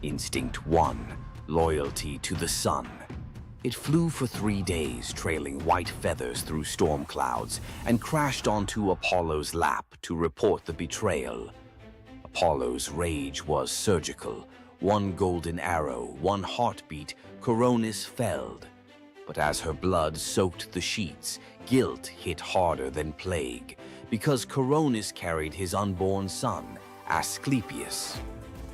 Instinct 1, loyalty to the sun. It flew for 3 days, trailing white feathers through storm clouds, and crashed onto Apollo's lap to report the betrayal. Apollo's rage was surgical. One golden arrow, one heartbeat, Coronis felled. But as her blood soaked the sheets, guilt hit harder than plague, because Coronis carried his unborn son, Asclepius.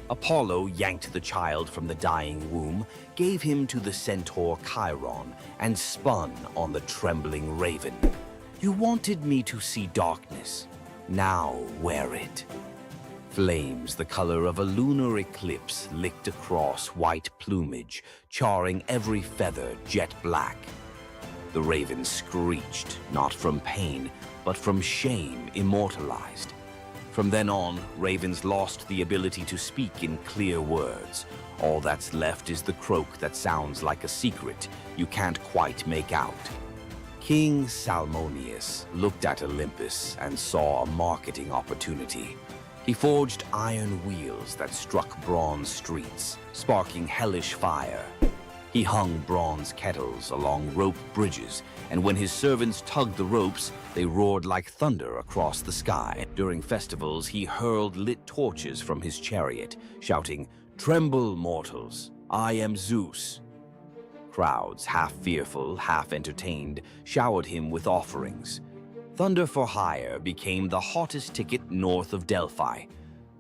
Apollo yanked the child from the dying womb, gave him to the centaur Chiron, and spun on the trembling raven. You wanted me to see darkness. Now wear it. Flames the color of a lunar eclipse licked across white plumage, charring every feather jet black. The raven screeched, not from pain, but from shame immortalized. From then on, ravens lost the ability to speak in clear words. All that's left is the croak that sounds like a secret you can't quite make out. King Salmoneus looked at Olympus and saw a marketing opportunity. He forged iron wheels that struck bronze streets, sparking hellish fire. He hung bronze kettles along rope bridges, and when his servants tugged the ropes, they roared like thunder across the sky. During festivals, he hurled lit torches from his chariot, shouting, "Tremble, mortals! I am Zeus!" Crowds, half fearful, half entertained, showered him with offerings. Thunder for Hire became the hottest ticket north of Delphi,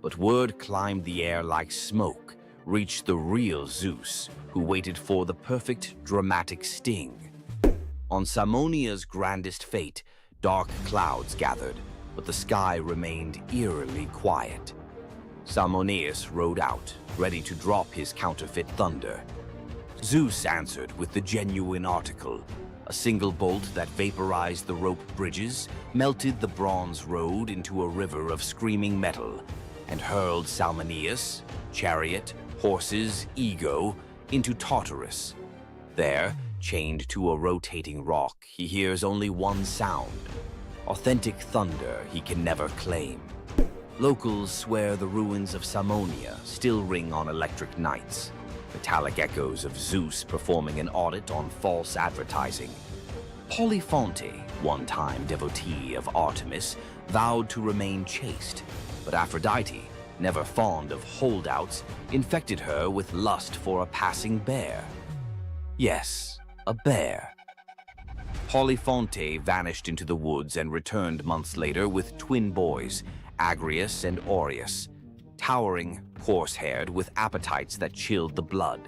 but word climbed the air like smoke, reached the real Zeus, who waited for the perfect dramatic sting. On Salmonia's grandest fate, dark clouds gathered, but the sky remained eerily quiet. Salmoneus rode out, ready to drop his counterfeit thunder. Zeus answered with the genuine article, a single bolt that vaporized the rope bridges, melted the bronze road into a river of screaming metal, and hurled Salmoneus, chariot, horses, ego, into Tartarus. There, chained to a rotating rock, he hears only one sound. Authentic thunder he can never claim. Locals swear the ruins of Salmonia still ring on electric nights. Metallic echoes of Zeus performing an audit on false advertising. Polyphonte, one-time devotee of Artemis, vowed to remain chaste, but Aphrodite, never fond of holdouts, infected her with lust for a passing bear. Yes, a bear. Polyphonte vanished into the woods and returned months later with twin boys, Agrius and Aureus, towering, coarse-haired, with appetites that chilled the blood.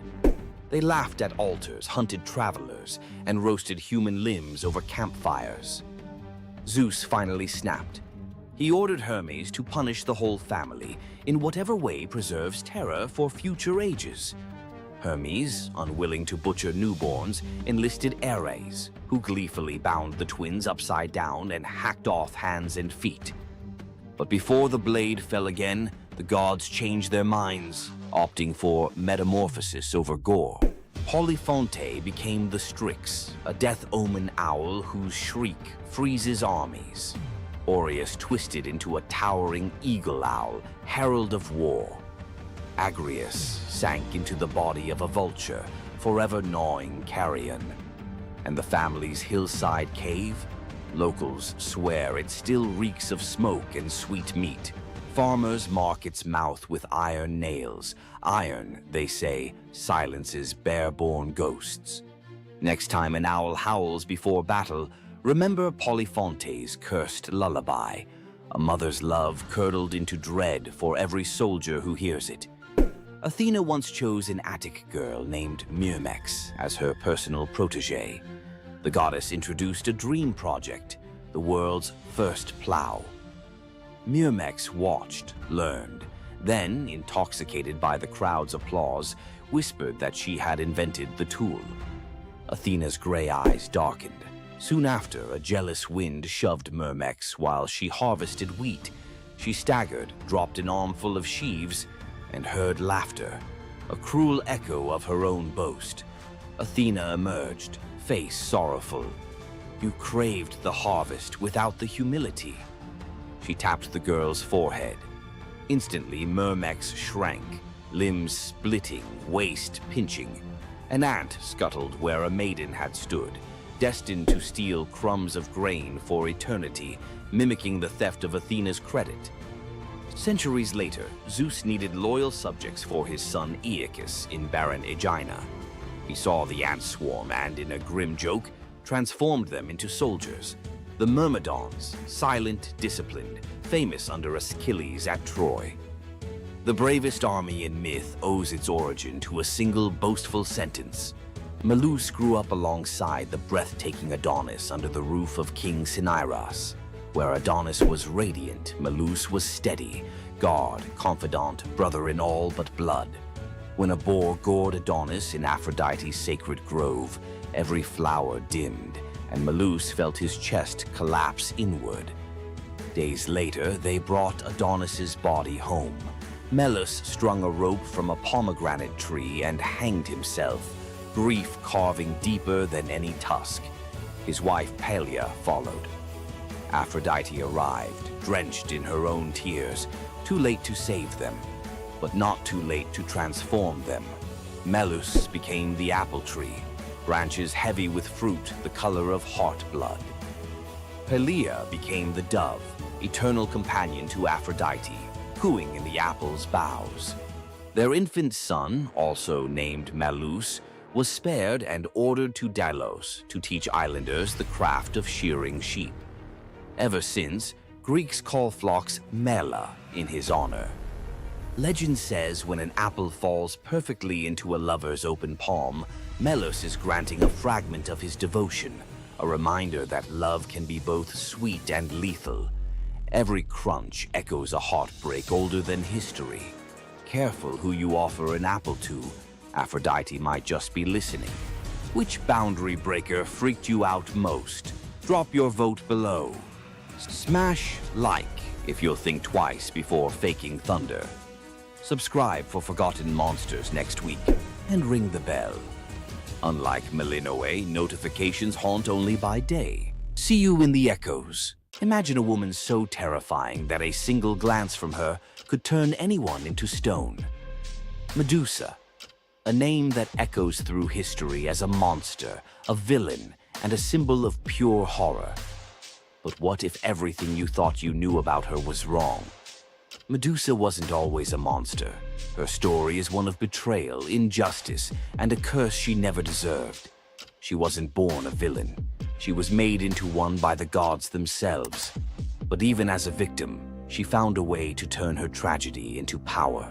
They laughed at altars, hunted travelers, and roasted human limbs over campfires. Zeus finally snapped. He ordered Hermes to punish the whole family in whatever way preserves terror for future ages. Hermes, unwilling to butcher newborns, enlisted Ares, who gleefully bound the twins upside down and hacked off hands and feet. But before the blade fell again, the gods changed their minds, opting for metamorphosis over gore. Polyphonte became the Strix, a death omen owl whose shriek freezes armies. Aureus twisted into a towering eagle owl, herald of war. Agrius sank into the body of a vulture, forever gnawing carrion. And the family's hillside cave? Locals swear it still reeks of smoke and sweet meat. Farmers mark its mouth with iron nails. Iron, they say, silences bare-born ghosts. Next time an owl howls before battle, remember Polyphonte's cursed lullaby, a mother's love curdled into dread for every soldier who hears it. Athena once chose an Attic girl named Myrmex as her personal protege. The goddess introduced a dream project, the world's first plow. Myrmex watched, learned, then, intoxicated by the crowd's applause, whispered that she had invented the tool. Athena's gray eyes darkened. Soon after, a jealous wind shoved Myrmex while she harvested wheat. She staggered, dropped an armful of sheaves, and heard laughter, a cruel echo of her own boast. Athena emerged, face sorrowful. You craved the harvest without the humility. She tapped the girl's forehead. Instantly, Myrmex shrank, limbs splitting, waist pinching. An ant scuttled where a maiden had stood, destined to steal crumbs of grain for eternity, mimicking the theft of Athena's credit. Centuries later, Zeus needed loyal subjects for his son Aeacus in barren Aegina. He saw the ant swarm and, in a grim joke, transformed them into soldiers. The Myrmidons, silent, disciplined, famous under Achilles at Troy. The bravest army in myth owes its origin to a single boastful sentence. Medusa grew up alongside the breathtaking Adonis under the roof of King Cinyras. Where Adonis was radiant, Medusa was steady, god, confidant, brother in all but blood. When a boar gored Adonis in Aphrodite's sacred grove, every flower dimmed, and Medusa felt his chest collapse inward. Days later, they brought Adonis's body home. Medusa strung a rope from a pomegranate tree and hanged himself, grief carving deeper than any tusk. His wife Pelea followed. Aphrodite arrived, drenched in her own tears, too late to save them, but not too late to transform them. Medusa became the apple tree, branches heavy with fruit the color of heart blood. Pelea became the dove, eternal companion to Aphrodite, cooing in the apple's boughs. Their infant son, also named Medusa, was spared and ordered to Delos to teach islanders the craft of shearing sheep. Ever since, Greeks call flocks mela in his honor. Legend says when an apple falls perfectly into a lover's open palm, Medusa is granting a fragment of his devotion, a reminder that love can be both sweet and lethal. Every crunch echoes a heartbreak older than history. Careful who you offer an apple to. Aphrodite might just be listening. Which boundary breaker freaked you out most? Drop your vote below. Smash like if you'll think twice before faking thunder. Subscribe for Forgotten Monsters next week, and ring the bell. Unlike Melinoe, notifications haunt only by day. See you in the echoes. Imagine a woman so terrifying that a single glance from her could turn anyone into stone. Medusa, a name that echoes through history as a monster, a villain, and a symbol of pure horror. But what if everything you thought you knew about her was wrong? Medusa wasn't always a monster. Her story is one of betrayal, injustice, and a curse she never deserved. She wasn't born a villain. She was made into one by the gods themselves. But even as a victim, she found a way to turn her tragedy into power.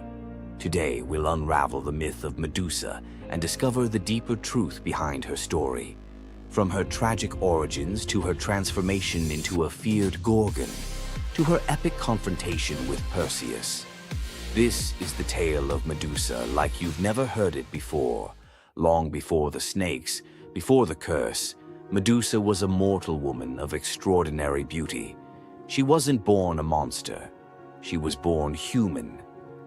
Today, we'll unravel the myth of Medusa and discover the deeper truth behind her story. From her tragic origins to her transformation into a feared Gorgon, to her epic confrontation with Perseus. This is the tale of Medusa like you've never heard it before. Long before the snakes, before the curse, Medusa was a mortal woman of extraordinary beauty. She wasn't born a monster. She was born human,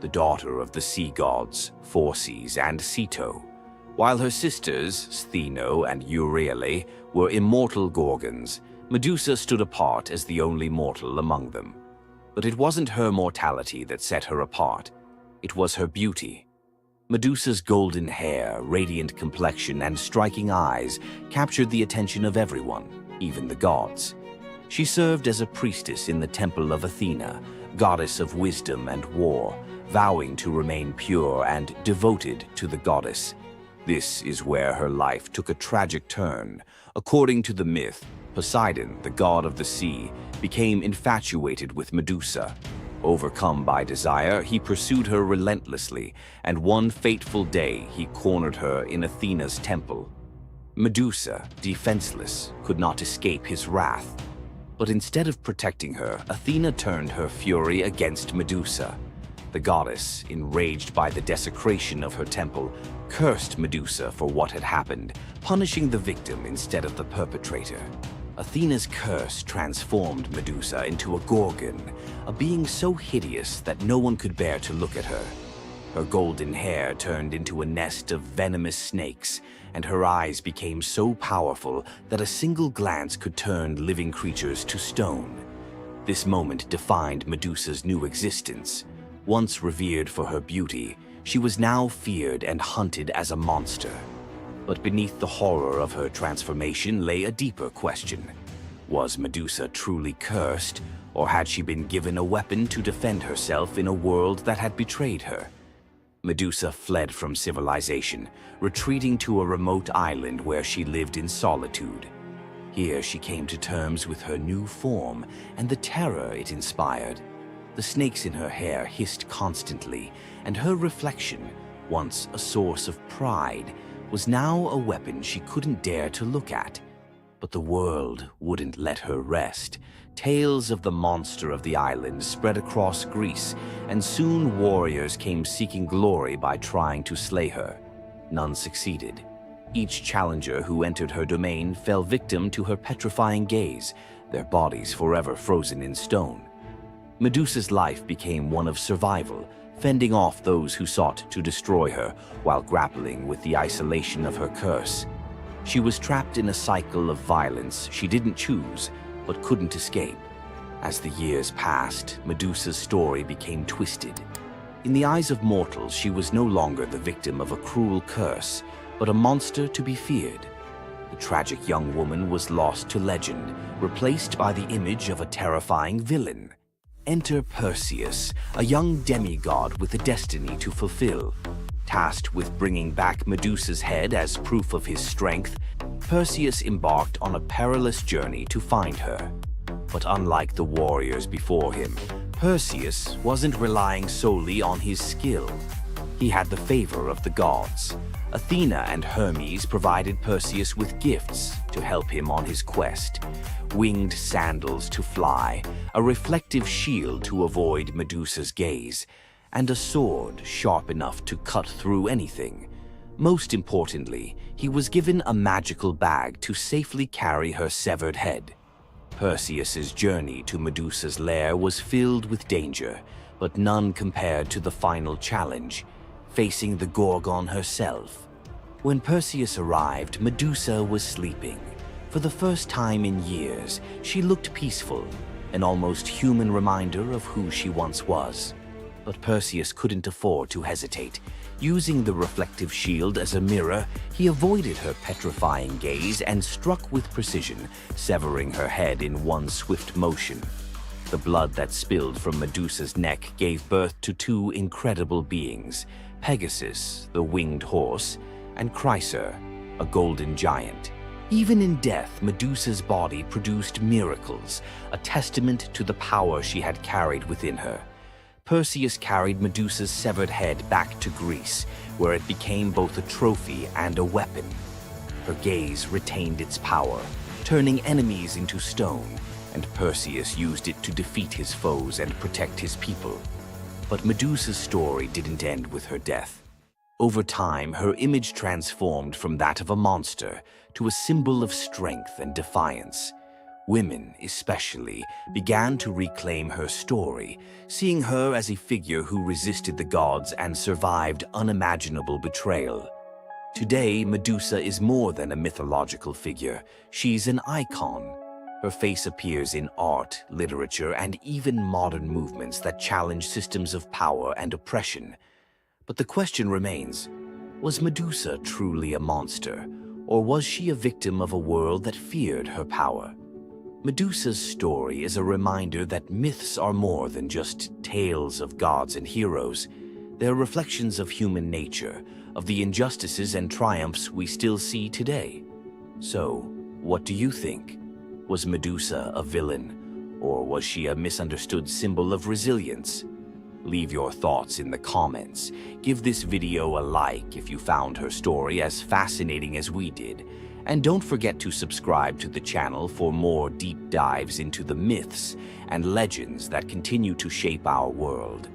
the daughter of the sea gods, Phorcys and Ceto. While her sisters, Stheno and Euryale, were immortal Gorgons, Medusa stood apart as the only mortal among them. But it wasn't her mortality that set her apart. It was her beauty. Medusa's golden hair, radiant complexion, and striking eyes captured the attention of everyone, even the gods. She served as a priestess in the temple of Athena, goddess of wisdom and war, vowing to remain pure and devoted to the goddess. This is where her life took a tragic turn. According to the myth, Poseidon, the god of the sea, became infatuated with Medusa. Overcome by desire, he pursued her relentlessly, and one fateful day he cornered her in Athena's temple. Medusa, defenseless, could not escape his wrath. But instead of protecting her, Athena turned her fury against Medusa. The goddess, enraged by the desecration of her temple, cursed Medusa for what had happened, punishing the victim instead of the perpetrator. Athena's curse transformed Medusa into a Gorgon, a being so hideous that no one could bear to look at her. Her golden hair turned into a nest of venomous snakes, and her eyes became so powerful that a single glance could turn living creatures to stone. This moment defined Medusa's new existence. Once revered for her beauty, She was now feared and hunted as a monster. But beneath the horror of her transformation lay a deeper question. Was Medusa truly cursed, or had she been given a weapon to defend herself in a world that had betrayed her? Medusa fled from civilization, retreating to a remote island where she lived in solitude. Here she came to terms with her new form and the terror it inspired. The snakes in her hair hissed constantly, and her reflection, once a source of pride, was now a weapon she couldn't dare to look at. But the world wouldn't let her rest. Tales of the monster of the island spread across Greece, and soon warriors came seeking glory by trying to slay her. None succeeded. Each challenger who entered her domain fell victim to her petrifying gaze, their bodies forever frozen in stone. Medusa's life became one of survival, fending off those who sought to destroy her while grappling with the isolation of her curse. She was trapped in a cycle of violence she didn't choose, but couldn't escape. As the years passed, Medusa's story became twisted. In the eyes of mortals, she was no longer the victim of a cruel curse, but a monster to be feared. The tragic young woman was lost to legend, replaced by the image of a terrifying villain. Enter Perseus, a young demigod with a destiny to fulfill. Tasked with bringing back Medusa's head as proof of his strength, Perseus embarked on a perilous journey to find her. But unlike the warriors before him, Perseus wasn't relying solely on his skill. He had the favor of the gods. Athena and Hermes provided Perseus with gifts to help him on his quest. Winged sandals to fly, a reflective shield to avoid Medusa's gaze, and a sword sharp enough to cut through anything. Most importantly, he was given a magical bag to safely carry her severed head. Perseus's journey to Medusa's lair was filled with danger, but none compared to the final challenge, facing the Gorgon herself. When Perseus arrived, Medusa was sleeping. For the first time in years, she looked peaceful, an almost human reminder of who she once was. But Perseus couldn't afford to hesitate. Using the reflective shield as a mirror, he avoided her petrifying gaze and struck with precision, severing her head in one swift motion. The blood that spilled from Medusa's neck gave birth to two incredible beings, Pegasus, the winged horse, and Chryser, a golden giant. Even in death, Medusa's body produced miracles, a testament to the power she had carried within her. Perseus carried Medusa's severed head back to Greece, where it became both a trophy and a weapon. Her gaze retained its power, turning enemies into stone, and Perseus used it to defeat his foes and protect his people. But Medusa's story didn't end with her death. Over time, her image transformed from that of a monster to a symbol of strength and defiance. Women, especially, began to reclaim her story, seeing her as a figure who resisted the gods and survived unimaginable betrayal. Today, Medusa is more than a mythological figure. She's an icon. Her face appears in art, literature, and even modern movements that challenge systems of power and oppression. But the question remains, was Medusa truly a monster, or was she a victim of a world that feared her power? Medusa's story is a reminder that myths are more than just tales of gods and heroes. They're reflections of human nature, of the injustices and triumphs we still see today. So, what do you think? Was Medusa a villain, or was she a misunderstood symbol of resilience? Leave your thoughts in the comments. Give this video a like if you found her story as fascinating as we did. And don't forget to subscribe to the channel for more deep dives into the myths and legends that continue to shape our world.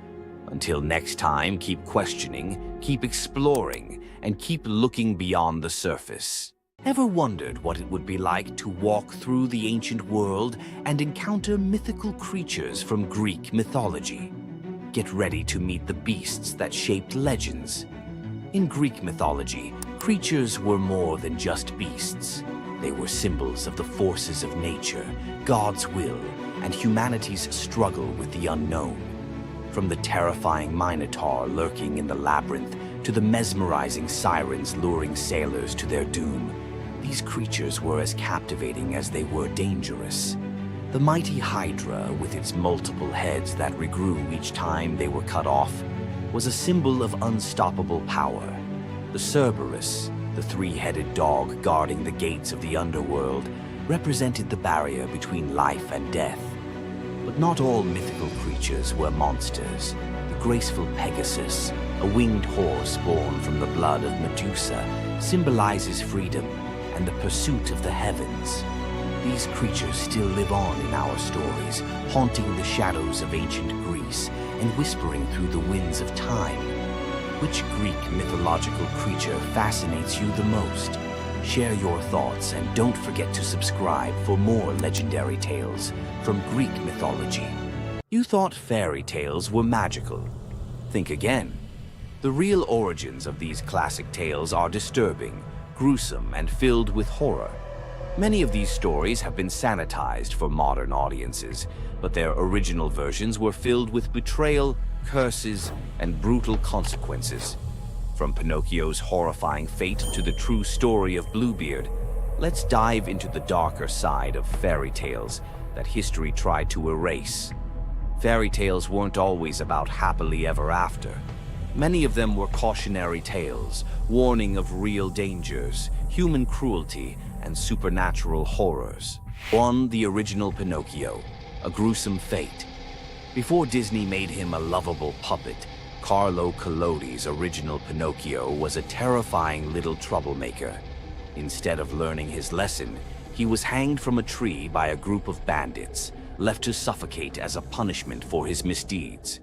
Until next time, keep questioning, keep exploring, and keep looking beyond the surface. Ever wondered what it would be like to walk through the ancient world and encounter mythical creatures from Greek mythology? Get ready to meet the beasts that shaped legends. In Greek mythology, creatures were more than just beasts. They were symbols of the forces of nature, God's will, and humanity's struggle with the unknown. From the terrifying Minotaur lurking in the labyrinth to the mesmerizing sirens luring sailors to their doom, these creatures were as captivating as they were dangerous. The mighty Hydra, with its multiple heads that regrew each time they were cut off, was a symbol of unstoppable power. The Cerberus, the three-headed dog guarding the gates of the underworld, represented the barrier between life and death. But not all mythical creatures were monsters. The graceful Pegasus, a winged horse born from the blood of Medusa, symbolizes freedom and the pursuit of the heavens. These creatures still live on in our stories, haunting the shadows of ancient Greece and whispering through the winds of time. Which Greek mythological creature fascinates you the most? Share your thoughts and don't forget to subscribe for more legendary tales from Greek mythology. You thought fairy tales were magical. Think again. The real origins of these classic tales are disturbing, gruesome, and filled with horror. Many of these stories have been sanitized for modern audiences, but their original versions were filled with betrayal, curses, and brutal consequences. From Pinocchio's horrifying fate to the true story of Bluebeard, let's dive into the darker side of fairy tales that history tried to erase. Fairy tales weren't always about happily ever after. Many of them were cautionary tales, warning of real dangers, human cruelty, and supernatural horrors. 1. The original Pinocchio, a gruesome fate. Before Disney made him a lovable puppet, Carlo Collodi's original Pinocchio was a terrifying little troublemaker. Instead of learning his lesson, he was hanged from a tree by a group of bandits, left to suffocate as a punishment for his misdeeds.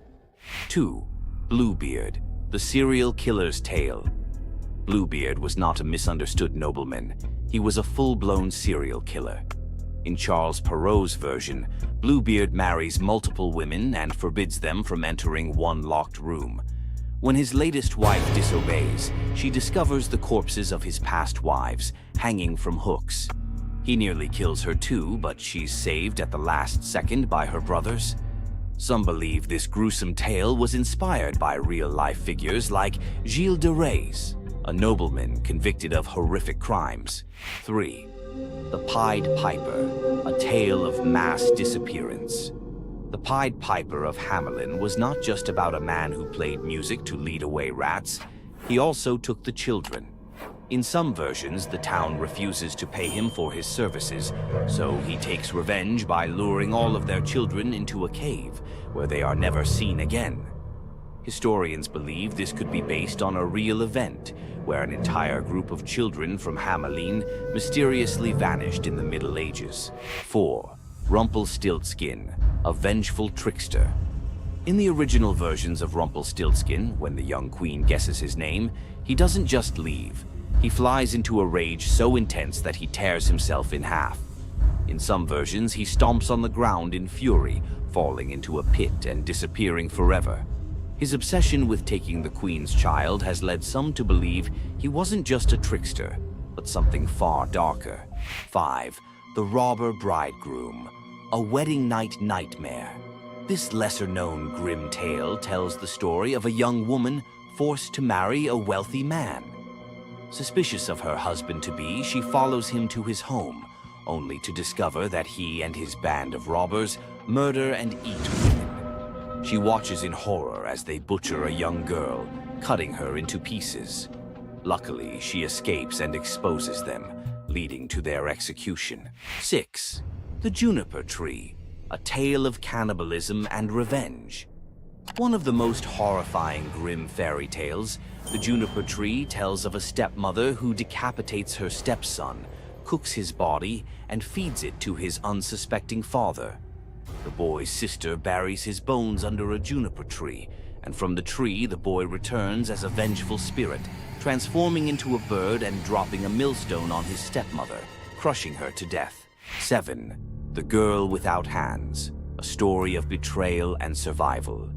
2. Bluebeard, the serial killer's tale. Bluebeard was not a misunderstood nobleman. He was a full-blown serial killer. In Charles Perrault's version, Bluebeard marries multiple women and forbids them from entering one locked room. When his latest wife disobeys, she discovers the corpses of his past wives, hanging from hooks. He nearly kills her too, but she's saved at the last second by her brothers. Some believe this gruesome tale was inspired by real-life figures like Gilles de Rais, a nobleman convicted of horrific crimes. 3. The Pied Piper, a tale of mass disappearance. The Pied Piper of Hamelin was not just about a man who played music to lead away rats. He also took the children. In some versions, the town refuses to pay him for his services, so he takes revenge by luring all of their children into a cave, where they are never seen again. Historians believe this could be based on a real event, where an entire group of children from Hamelin mysteriously vanished in the Middle Ages. 4. Rumpelstiltskin, a vengeful trickster. In the original versions of Rumpelstiltskin, when the young queen guesses his name, he doesn't just leave. He flies into a rage so intense that he tears himself in half. In some versions, he stomps on the ground in fury, falling into a pit and disappearing forever. His obsession with taking the queen's child has led some to believe he wasn't just a trickster, but something far darker. 5. The Robber Bridegroom, a wedding night nightmare. This lesser-known grim tale tells the story of a young woman forced to marry a wealthy man. Suspicious of her husband-to-be, she follows him to his home, only to discover that he and his band of robbers murder and eat women. She watches in horror as they butcher a young girl, cutting her into pieces. Luckily, she escapes and exposes them, leading to their execution. 6. The Juniper Tree, a tale of cannibalism and revenge. One of the most horrifying grim fairy tales, The Juniper Tree tells of a stepmother who decapitates her stepson, cooks his body, and feeds it to his unsuspecting father. The boy's sister buries his bones under a juniper tree, and from the tree the boy returns as a vengeful spirit, transforming into a bird and dropping a millstone on his stepmother, crushing her to death. 7. The Girl Without Hands, a story of betrayal and survival.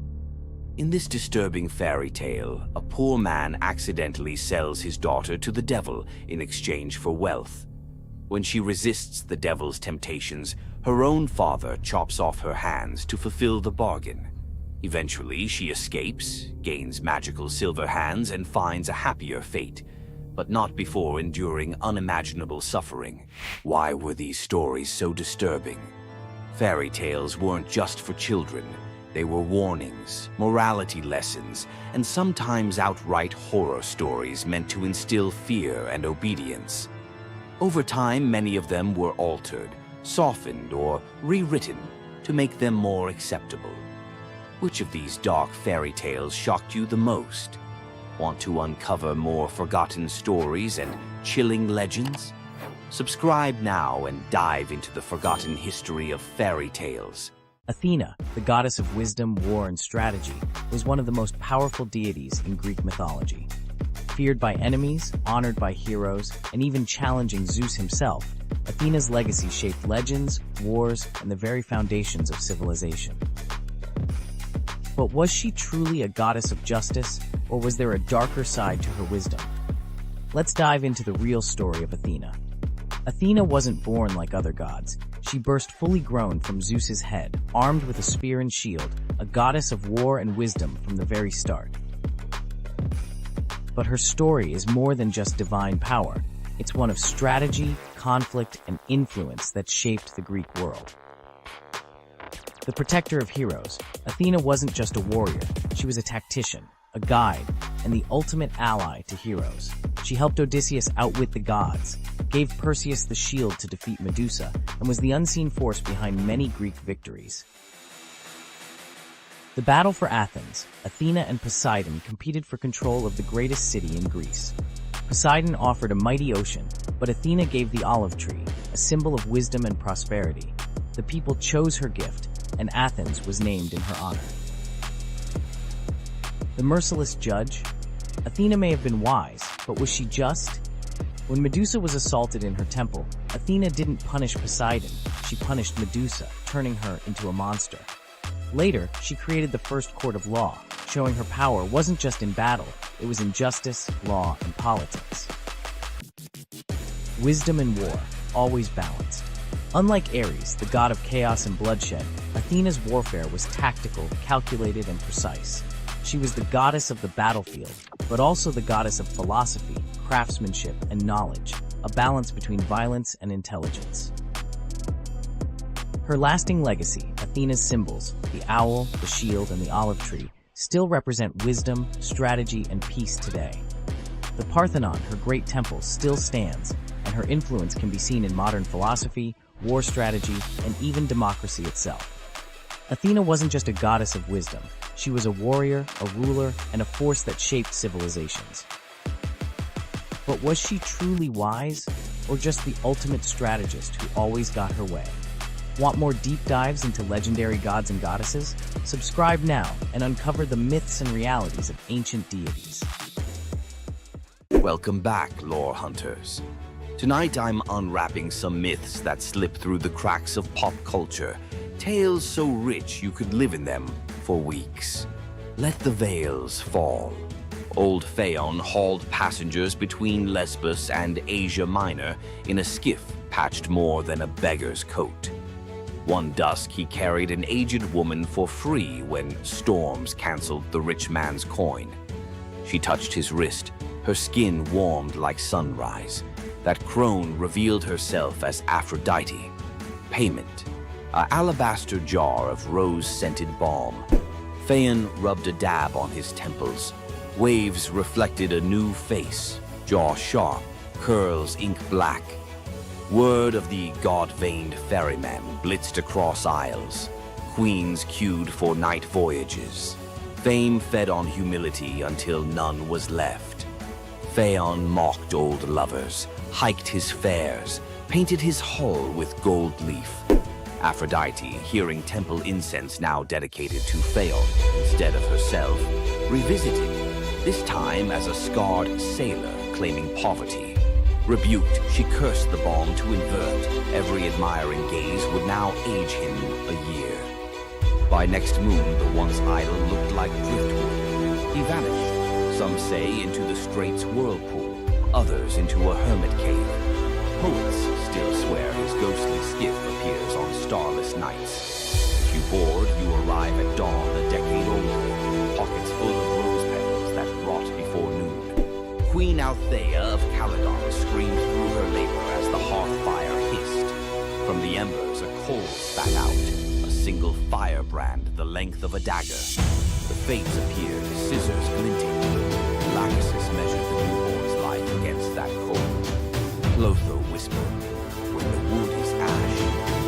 In this disturbing fairy tale, a poor man accidentally sells his daughter to the devil in exchange for wealth. When she resists the devil's temptations, her own father chops off her hands to fulfill the bargain. Eventually, she escapes, gains magical silver hands, and finds a happier fate, but not before enduring unimaginable suffering. Why were these stories so disturbing? Fairy tales weren't just for children. They were warnings, morality lessons, and sometimes outright horror stories meant to instill fear and obedience. Over time, many of them were altered, softened, or rewritten to make them more acceptable. Which of these dark fairy tales shocked you the most? Want to uncover more forgotten stories and chilling legends? Subscribe now and dive into the forgotten history of fairy tales. Athena, the goddess of wisdom, war, and strategy, was one of the most powerful deities in Greek mythology. Feared by enemies, honored by heroes, and even challenging Zeus himself, Athena's legacy shaped legends, wars, and the very foundations of civilization. But was she truly a goddess of justice, or was there a darker side to her wisdom? Let's dive into the real story of Athena. Athena wasn't born like other gods. She burst fully grown from Zeus's head, armed with a spear and shield, a goddess of war and wisdom from the very start. But her story is more than just divine power. It's one of strategy, conflict, and influence that shaped the Greek world. The protector of heroes, Athena wasn't just a warrior. She was a tactician, a guide, and the ultimate ally to heroes. She helped Odysseus outwit the gods, gave Perseus the shield to defeat Medusa, and was the unseen force behind many Greek victories. The battle for Athens, Athena and Poseidon competed for control of the greatest city in Greece. Poseidon offered a mighty ocean, but Athena gave the olive tree, a symbol of wisdom and prosperity. The people chose her gift, and Athens was named in her honor. The merciless judge? Athena may have been wise, but was she just? When Medusa was assaulted in her temple, Athena didn't punish Poseidon, she punished Medusa, turning her into a monster. Later, she created the first court of law, showing her power wasn't just in battle, it was in justice, law, and politics. Wisdom and war, always balanced. Unlike Ares, the god of chaos and bloodshed, Athena's warfare was tactical, calculated, and precise. She was the goddess of the battlefield, but also the goddess of philosophy, craftsmanship, and knowledge, a balance between violence and intelligence. Her lasting legacy, Athena's symbols, the owl, the shield, and the olive tree, still represent wisdom, strategy, and peace today. The Parthenon, her great temple, still stands, and her influence can be seen in modern philosophy, war strategy, and even democracy itself. Athena wasn't just a goddess of wisdom. She was a warrior, a ruler, and a force that shaped civilizations. But was she truly wise, or just the ultimate strategist who always got her way? Want more deep dives into legendary gods and goddesses? Subscribe now and uncover the myths and realities of ancient deities. Welcome back, lore hunters. Tonight I'm unwrapping some myths that slip through the cracks of pop culture, tales so rich you could live in them for weeks. Let the veils fall. Old Phaon hauled passengers between Lesbos and Asia Minor in a skiff patched more than a beggar's coat. One dusk he carried an aged woman for free when storms canceled the rich man's coin. She touched his wrist, her skin warmed like sunrise. That crone revealed herself as Aphrodite. Payment: an alabaster jar of rose-scented balm. Phaon rubbed a dab on his temples. Waves reflected a new face, jaw sharp, curls ink black. Word of the god-veined ferryman blitzed across isles. Queens queued for night voyages. Fame fed on humility until none was left. Phaon mocked old lovers, hiked his fares, painted his hull with gold leaf. Aphrodite, hearing temple incense now dedicated to Phaon instead of herself, revisited, this time as a scarred sailor claiming poverty. Rebuked, she cursed the balm to invert. Every admiring gaze would now age him a year. By next moon, the once idol looked like driftwood. He vanished, some say into the straits whirlpool, others into a hermit cave. Poets still swear his ghostly skiff appears on starless nights. You board, you arrive at dawn a decade older, pockets full of rose petals that rot before noon. Queen Althea of Caledon screamed through her labor as the hearth fire hissed. From the embers, a coal spat out, a single firebrand the length of a dagger. The fates appeared, scissors glinting. Lachesis measured the newborn's life against that coal. Clotho whispered, when the wood is ash,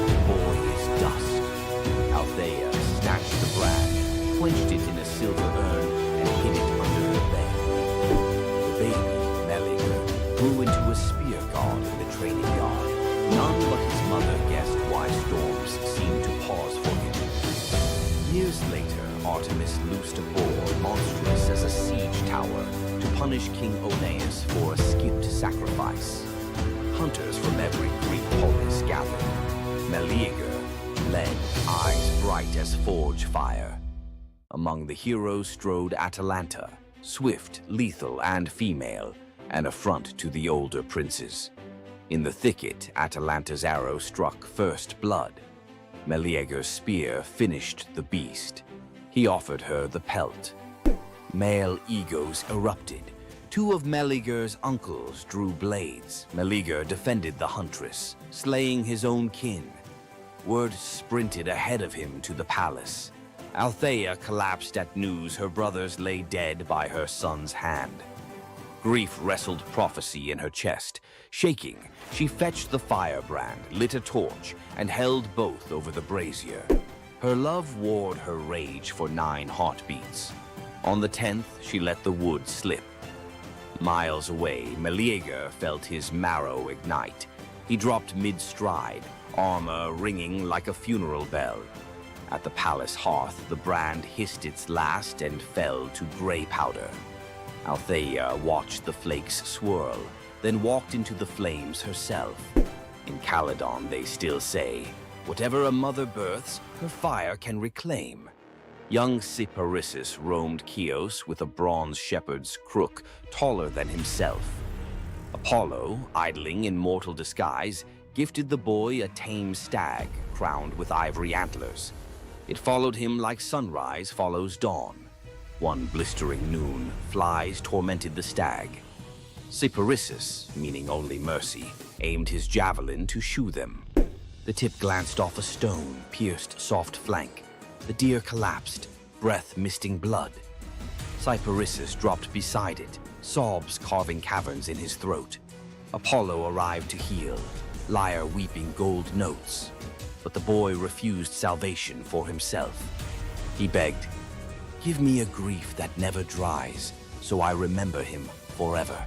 the boy is dust. Althea snatched the brand, quenched it in a silver urn, and hid it under her bed. The baby, Meleager, grew into a spear god in the training yard. None but his mother guessed why storms seemed to pause for him. Years later, Artemis loosed a boar monstrous as a siege tower to punish King Oeneus for a skipped sacrifice. Hunters from every Greek polis gathered. Meleager led, eyes bright as forge fire. Among the heroes strode Atalanta, swift, lethal, and female, an affront to the older princes. In the thicket, Atalanta's arrow struck first blood. Meleager's spear finished the beast. He offered her the pelt. Male egos erupted. Two of Meleager's uncles drew blades. Meleager defended the huntress, slaying his own kin. Word sprinted ahead of him to the palace. Althea collapsed at news her brothers lay dead by her son's hand. Grief wrestled prophecy in her chest. Shaking, she fetched the firebrand, lit a torch, and held both over the brazier. Her love warred her rage for 9 heartbeats. On the 10th, she let the wood slip. Miles away, Meleager felt his marrow ignite. He dropped mid-stride, armor ringing like a funeral bell. At the palace hearth, the brand hissed its last and fell to gray powder. Althea watched the flakes swirl, then walked into the flames herself. In Caledon, they still say, whatever a mother births, her fire can reclaim. Young Cyparissus roamed Chios with a bronze shepherd's crook taller than himself. Apollo, idling in mortal disguise, gifted the boy a tame stag crowned with ivory antlers. It followed him like sunrise follows dawn. One blistering noon, flies tormented the stag. Cyparissus, meaning only mercy, aimed his javelin to shoo them. The tip glanced off a stone, pierced soft flank. The deer collapsed, breath misting blood. Cyparissus dropped beside it, sobs carving caverns in his throat. Apollo arrived to heal, lyre weeping gold notes. But the boy refused salvation for himself. He begged, give me a grief that never dries, so I remember him forever.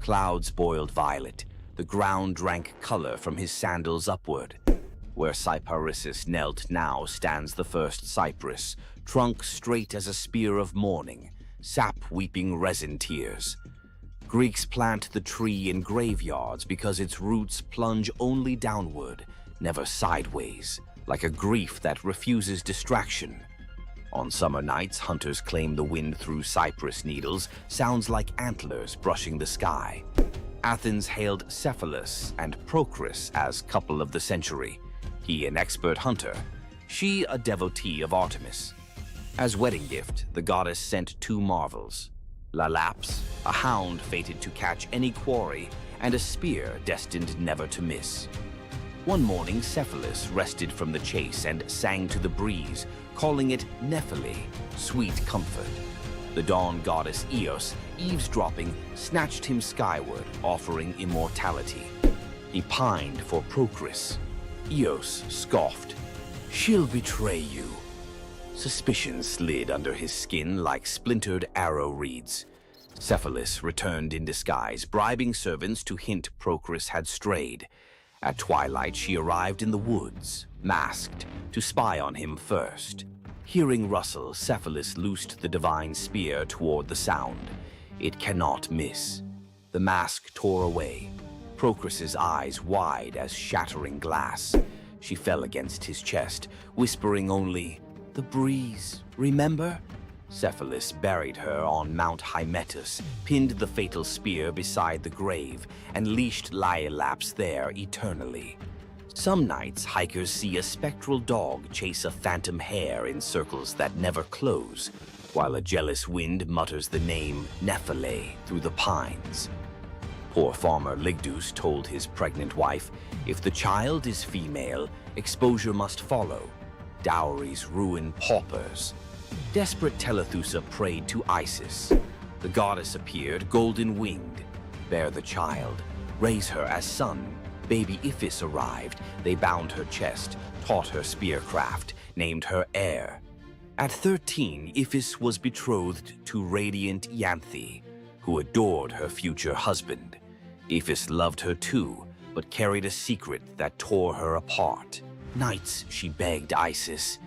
Clouds boiled violet, the ground drank color from his sandals upward. Where Cyparissus knelt now stands the first cypress, trunk straight as a spear of mourning, sap weeping resin tears. Greeks plant the tree in graveyards because its roots plunge only downward, never sideways, like a grief that refuses distraction. On summer nights, hunters claim the wind through cypress needles sounds like antlers brushing the sky. Athens hailed Cephalus and Procris as couple of the century. He an expert hunter, she a devotee of Artemis. As wedding gift, the goddess sent 2 marvels. Lalaps, a hound fated to catch any quarry, and a spear destined never to miss. One morning, Cephalus rested from the chase and sang to the breeze, calling it Nephele, sweet comfort. The dawn goddess Eos, eavesdropping, snatched him skyward, offering immortality. He pined for Procris. Eos scoffed, she'll betray you. Suspicion slid under his skin like splintered arrow reeds. Cephalus returned in disguise, bribing servants to hint Procris had strayed. At twilight, she arrived in the woods, masked, to spy on him first. Hearing rustle, Cephalus loosed the divine spear toward the sound. It cannot miss. The mask tore away, Procris's eyes wide as shattering glass. She fell against his chest, whispering only, "The breeze, remember?" Cephalus buried her on Mount Hymettus, pinned the fatal spear beside the grave, and leashed Laiolaps there eternally. Some nights, hikers see a spectral dog chase a phantom hare in circles that never close, while a jealous wind mutters the name Nephele through the pines. Poor farmer Ligdus told his pregnant wife, if the child is female, exposure must follow. Dowries ruin paupers. Desperate Telethusa prayed to Isis. The goddess appeared, golden-winged. Bear the child, raise her as son. Baby Iphis arrived. They bound her chest, taught her spearcraft, named her heir. At 13, Iphis was betrothed to radiant Ianthe, who adored her future husband. Iphis loved her too, but carried a secret that tore her apart. Nights she begged Isis,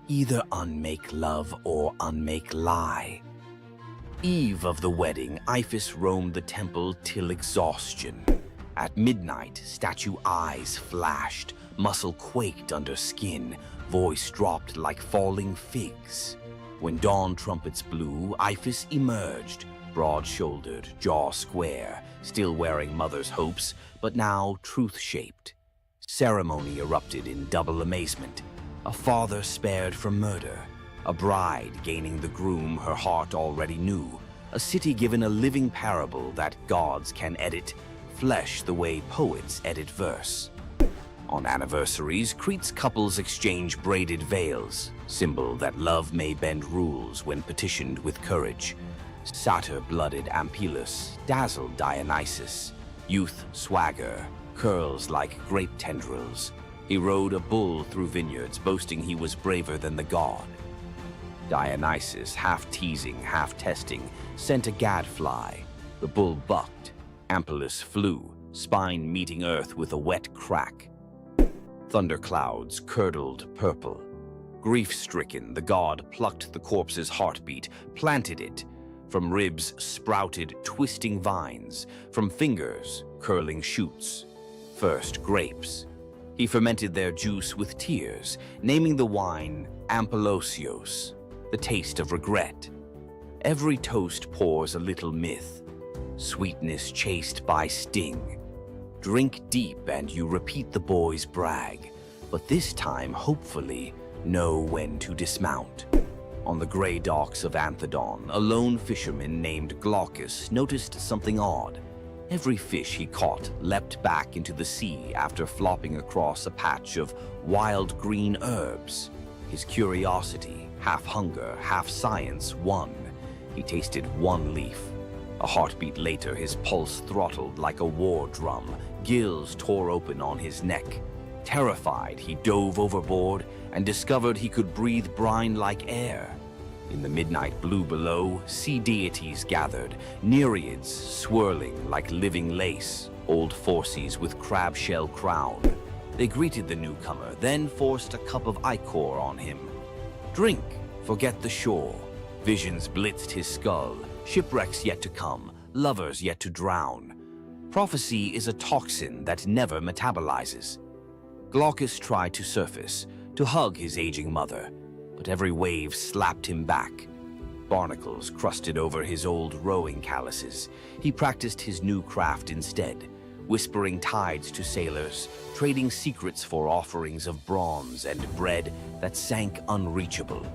either unmake love or unmake lie. Eve of the wedding, Iphis roamed the temple till exhaustion. At midnight, statue eyes flashed, muscle quaked under skin, voice dropped like falling figs. When dawn trumpets blew, Iphis emerged, broad-shouldered, jaw square, still wearing mother's hopes, but now truth-shaped. Ceremony erupted in double amazement. A father spared from murder, a bride gaining the groom her heart already knew, a city given a living parable that gods can edit flesh the way poets edit verse. On anniversaries, Crete's couples exchange braided veils, symbol that love may bend rules when petitioned with courage. Satyr-blooded Ampelus dazzled Dionysus. Youth swagger, curls like grape tendrils. He rode a bull through vineyards, boasting he was braver than the god. Dionysus, half teasing, half testing, sent a gadfly. The bull bucked. Ampelus flew, spine meeting earth with a wet crack. Thunderclouds curdled purple. Grief-stricken, the god plucked the corpse's heartbeat, planted it. From ribs sprouted twisting vines, from fingers curling shoots. First grapes. He fermented their juice with tears, naming the wine Ampelosios, the taste of regret. Every toast pours a little myth, sweetness chased by sting. Drink deep and you repeat the boy's brag, but this time, hopefully, know when to dismount. On the gray docks of Anthedon, a lone fisherman named Glaucus noticed something odd. Every fish he caught leapt back into the sea after flopping across a patch of wild green herbs. His curiosity, half hunger, half science, won. He tasted one leaf. A heartbeat later, his pulse throttled like a war drum. Gills tore open on his neck. Terrified, he dove overboard and discovered he could breathe brine like air. In the midnight blue below, sea deities gathered, nereids swirling like living lace, old Phorcys with crab shell crown. They greeted the newcomer, then forced a cup of ichor on him. Drink, forget the shore. Visions blitzed his skull, shipwrecks yet to come, lovers yet to drown. Prophecy is a toxin that never metabolizes. Glaucus tried to surface, to hug his aging mother, but every wave slapped him back. Barnacles crusted over his old rowing calluses. He practiced his new craft instead, whispering tides to sailors, trading secrets for offerings of bronze and bread that sank unreachable.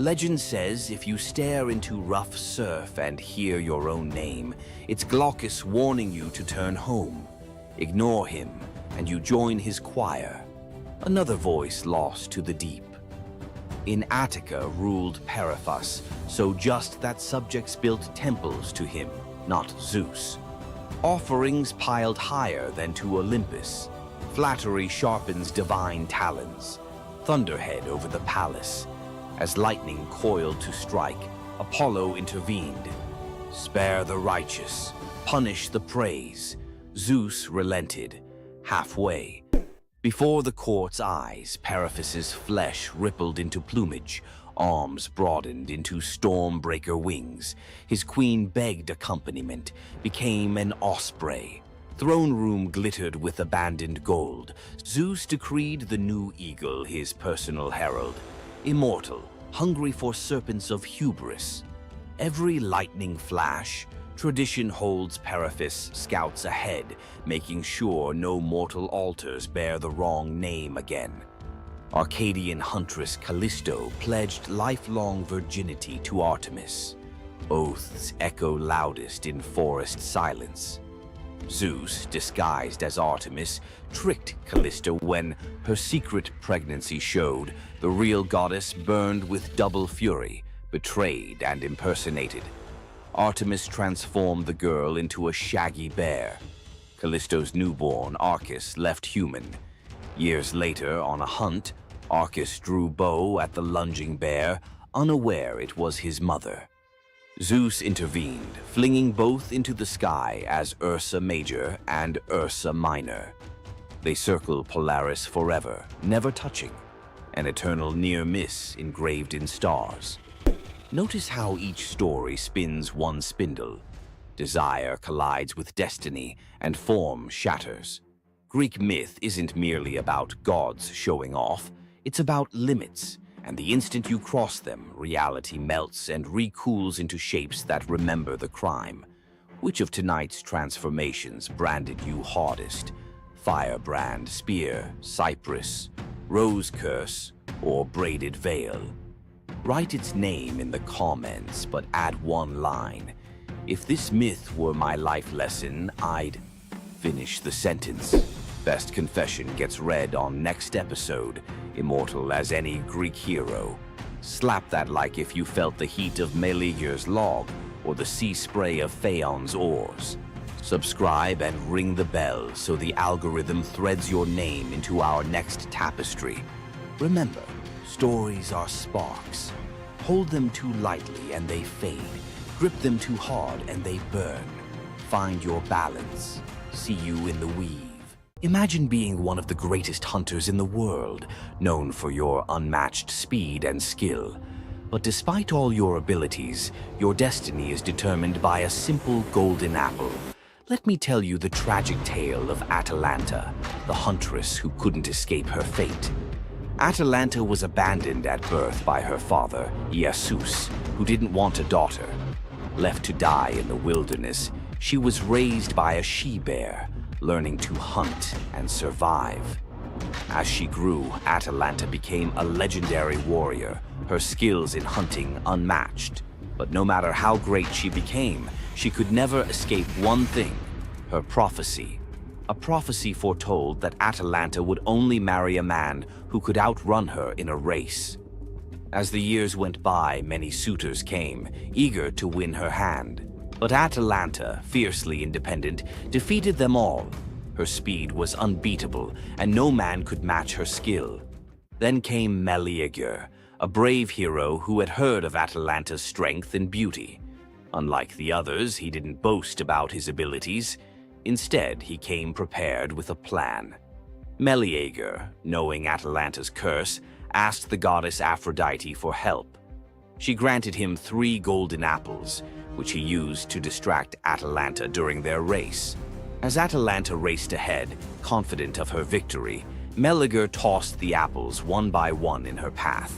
Legend says if you stare into rough surf and hear your own name, it's Glaucus warning you to turn home. Ignore him, and you join his choir. Another voice lost to the deep. In Attica ruled Periphas, so just that subjects built temples to him, not Zeus. Offerings piled higher than to Olympus. Flattery sharpens divine talons. Thunderhead over the palace. As lightning coiled to strike, Apollo intervened. Spare the righteous, punish the praise. Zeus relented, halfway. Before the court's eyes, Periphas's flesh rippled into plumage, arms broadened into stormbreaker wings. His queen begged accompaniment, became an osprey. Throne room glittered with abandoned gold. Zeus decreed the new eagle his personal herald. Immortal, hungry for serpents of hubris. Every lightning flash, Tradition holds Periphas scouts ahead, making sure no mortal altars bear the wrong name again. Arcadian huntress Callisto pledged lifelong virginity to Artemis. Oaths echo loudest in forest silence. Zeus, disguised as Artemis, tricked Callisto when her secret pregnancy showed. The real goddess burned with double fury, betrayed and impersonated. Artemis transformed the girl into a shaggy bear. Callisto's newborn, Arcus, left human. Years later, on a hunt, Arcus drew bow at the lunging bear, unaware it was his mother. Zeus intervened, flinging both into the sky as Ursa Major and Ursa Minor. They circle Polaris forever, never touching, an eternal near miss engraved in stars. Notice how each story spins one spindle. Desire collides with destiny, and form shatters. Greek myth isn't merely about gods showing off, it's about limits, and the instant you cross them, reality melts and recools into shapes that remember the crime. Which of tonight's transformations branded you hardest? Firebrand, spear, cypress, rose curse, or braided veil? Write its name in the comments, but add one line. If this myth were my life lesson, I'd finish the sentence. Best confession gets read on next episode, immortal as any Greek hero. Slap that like if you felt the heat of Meleager's log or the sea spray of Phaon's oars. Subscribe and ring the bell so the algorithm threads your name into our next tapestry. Remember, stories are sparks. Hold them too lightly and they fade. Grip them too hard and they burn. Find your balance. See you in the weave. Imagine being one of the greatest hunters in the world, known for your unmatched speed and skill. But despite all your abilities, your destiny is determined by a simple golden apple. Let me tell you the tragic tale of Atalanta, the huntress who couldn't escape her fate. Atalanta was abandoned at birth by her father, Zeus, who didn't want a daughter. Left to die in the wilderness, she was raised by a she-bear, learning to hunt and survive. As she grew, Atalanta became a legendary warrior, her skills in hunting unmatched. But no matter how great she became, she could never escape one thing, her prophecy. A prophecy foretold that Atalanta would only marry a man who could outrun her in a race. As the years went by, many suitors came, eager to win her hand. But Atalanta, fiercely independent, defeated them all. Her speed was unbeatable, and no man could match her skill. Then came Meleager, a brave hero who had heard of Atalanta's strength and beauty. Unlike the others, he didn't boast about his abilities. Instead, he came prepared with a plan. Meleager, knowing Atalanta's curse, asked the goddess Aphrodite for help. She granted him 3 golden apples, which he used to distract Atalanta during their race. As Atalanta raced ahead, confident of her victory, Meleager tossed the apples one by one in her path.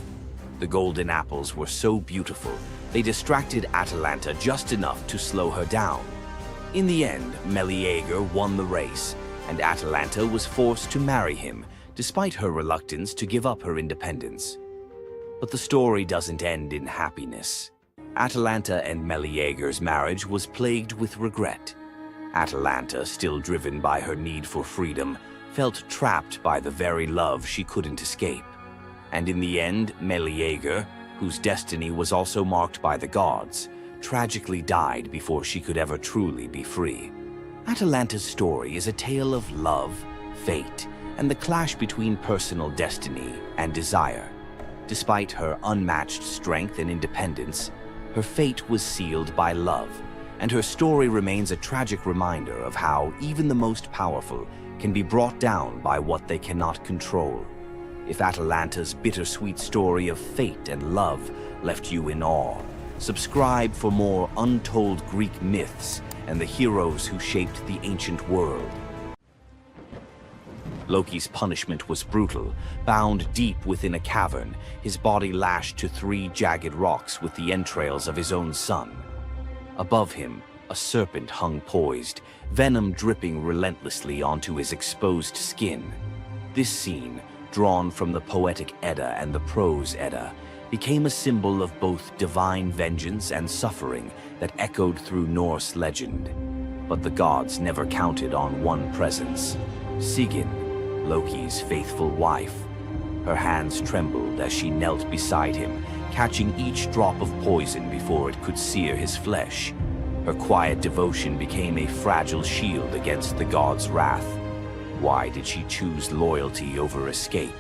The golden apples were so beautiful, they distracted Atalanta just enough to slow her down. In the end, Meleager won the race, and Atalanta was forced to marry him, despite her reluctance to give up her independence. But the story doesn't end in happiness. Atalanta and Meleager's marriage was plagued with regret. Atalanta, still driven by her need for freedom, felt trapped by the very love she couldn't escape. And in the end, Meleager, whose destiny was also marked by the gods, tragically died before she could ever truly be free. Atalanta's story is a tale of love, fate, and the clash between personal destiny and desire. Despite her unmatched strength and independence, her fate was sealed by love, and her story remains a tragic reminder of how even the most powerful can be brought down by what they cannot control. If Atalanta's bittersweet story of fate and love left you in awe, subscribe for more untold Greek myths and the heroes who shaped the ancient world. Loki's punishment was brutal. Bound deep within a cavern, his body lashed to 3 jagged rocks with the entrails of his own son. Above him, A serpent hung poised, venom dripping relentlessly onto his exposed skin. This scene, drawn from the poetic Edda and the prose Edda, became a symbol of both divine vengeance and suffering that echoed through Norse legend. But the gods never counted on one presence: Sigyn, Loki's faithful wife. Her hands trembled as she knelt beside him, catching each drop of poison before it could sear his flesh. Her quiet devotion became a fragile shield against the god's wrath. Why did she choose loyalty over escape?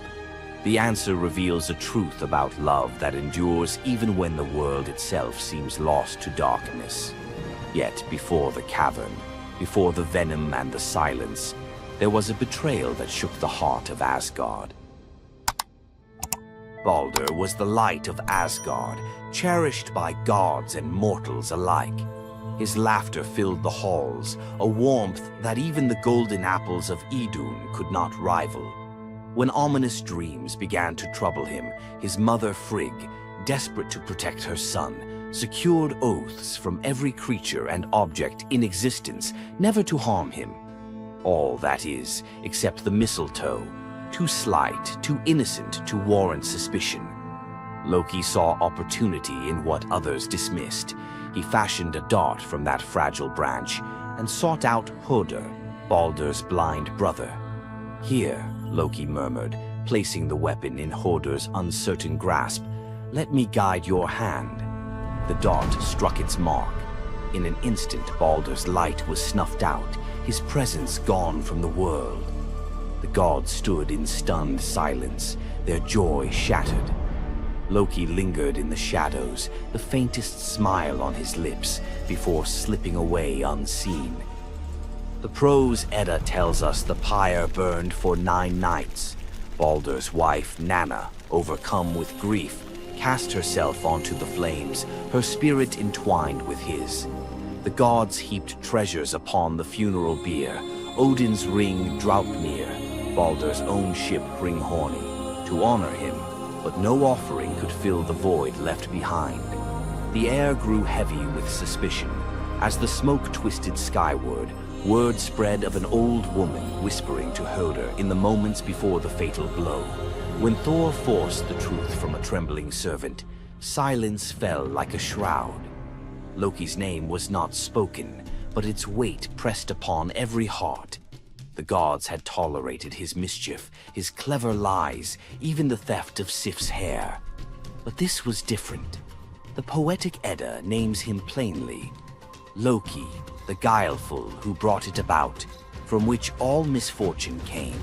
The answer reveals a truth about love that endures even when the world itself seems lost to darkness. Yet before the cavern, before the venom and the silence, there was a betrayal that shook the heart of Asgard. Baldur was the light of Asgard, cherished by gods and mortals alike. His laughter filled the halls, a warmth that even the golden apples of Idun could not rival. When ominous dreams began to trouble him, his mother Frigg, desperate to protect her son, secured oaths from every creature and object in existence never to harm him. All, that is, except the mistletoe, too slight, too innocent to warrant suspicion. Loki saw opportunity in what others dismissed. He fashioned a dart from that fragile branch and sought out Hoder, Baldur's blind brother. "Here," Loki murmured, placing the weapon in Hoder's uncertain grasp, "let me guide your hand." The dart struck its mark. In an instant, Baldur's light was snuffed out, his presence gone from the world. The gods stood in stunned silence, their joy shattered. Loki lingered in the shadows, the faintest smile on his lips, before slipping away unseen. The prose Edda tells us the pyre burned for 9 nights. Baldur's wife, Nanna, overcome with grief, cast herself onto the flames, her spirit entwined with his. The gods heaped treasures upon the funeral bier, Odin's ring Draupnir, Baldur's own ship Hringhorni, to honor him, but no offering could fill the void left behind. The air grew heavy with suspicion. As the smoke twisted skyward, word spread of an old woman whispering to Hoder in the moments before the fatal blow. When Thor forced the truth from a trembling servant, silence fell like a shroud. Loki's name was not spoken, but its weight pressed upon every heart. The gods had tolerated his mischief, his clever lies, even the theft of Sif's hair. But this was different. The poetic Edda names him plainly: Loki, the guileful who brought it about, from which all misfortune came.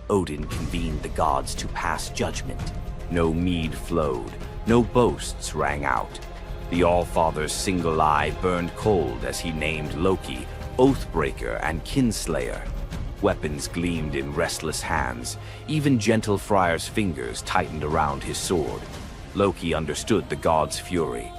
Odin convened the gods to pass judgment. No mead flowed, no boasts rang out. The All-Father's single eye burned cold as he named Loki Oathbreaker and Kinslayer. Weapons gleamed in restless hands. Even gentle Friar's fingers tightened around his sword. Loki understood the god's fury.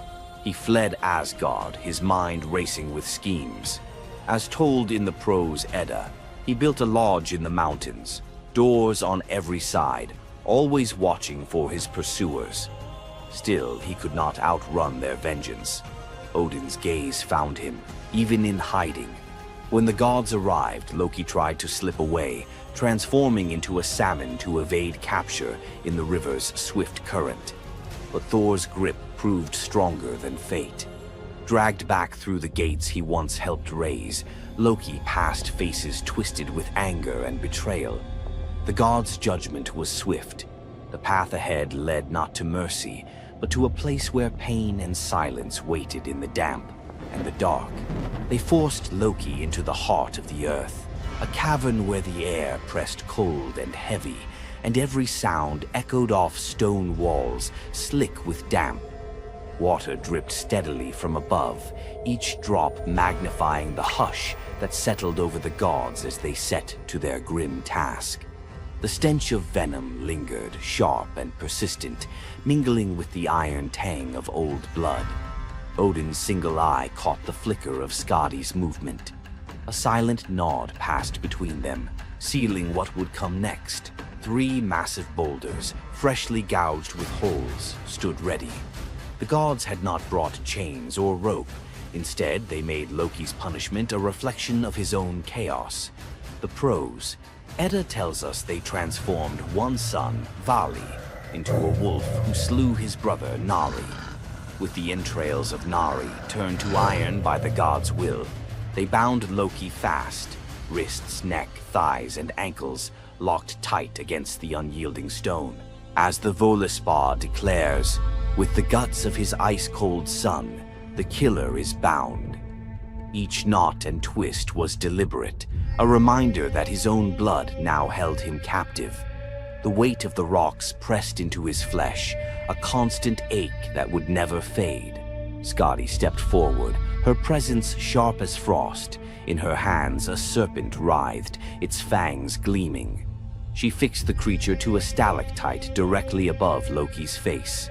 He fled Asgard, his mind racing with schemes. As told in the prose Edda, he built a lodge in the mountains, doors on every side, always watching for his pursuers. Still, he could not outrun their vengeance. Odin's gaze found him, even in hiding. When the gods arrived, Loki tried to slip away, transforming into a salmon to evade capture in the river's swift current. But Thor's grip proved stronger than fate. Dragged back through the gates he once helped raise, Loki passed faces twisted with anger and betrayal. The god's judgment was swift. The path ahead led not to mercy, but to a place where pain and silence waited in the damp and the dark. They forced Loki into the heart of the earth, a cavern where the air pressed cold and heavy, and every sound echoed off stone walls, slick with damp. Water dripped steadily from above, each drop magnifying the hush that settled over the gods as they set to their grim task. The stench of venom lingered, sharp and persistent, mingling with the iron tang of old blood. Odin's single eye caught the flicker of Skadi's movement. A silent nod passed between them, sealing what would come next. 3 massive boulders, freshly gouged with holes, stood ready. The gods had not brought chains or rope. Instead, they made Loki's punishment a reflection of his own chaos. The prose. Edda tells us they transformed one son, Vali, into a wolf who slew his brother, Nari. With the entrails of Nari turned to iron by the god's will, they bound Loki fast, wrists, neck, thighs, and ankles locked tight against the unyielding stone. As the Völuspá declares, with the guts of his ice-cold son, the killer is bound. Each knot and twist was deliberate, a reminder that his own blood now held him captive. The weight of the rocks pressed into his flesh, a constant ache that would never fade. Skadi stepped forward, her presence sharp as frost. In her hands, a serpent writhed, its fangs gleaming. She fixed the creature to a stalactite directly above Loki's face.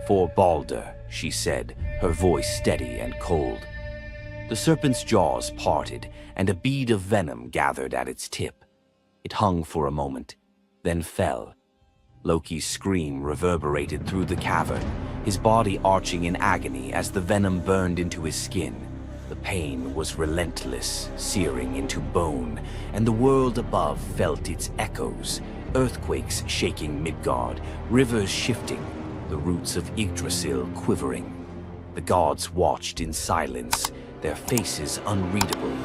"For Balder," she said, her voice steady and cold. The serpent's jaws parted, and a bead of venom gathered at its tip. It hung for a moment, then fell. Loki's scream reverberated through the cavern, his body arching in agony as the venom burned into his skin. The pain was relentless, searing into bone, and the world above felt its echoes, earthquakes shaking Midgard, rivers shifting, the roots of Yggdrasil quivering. The gods watched in silence, their faces unreadable.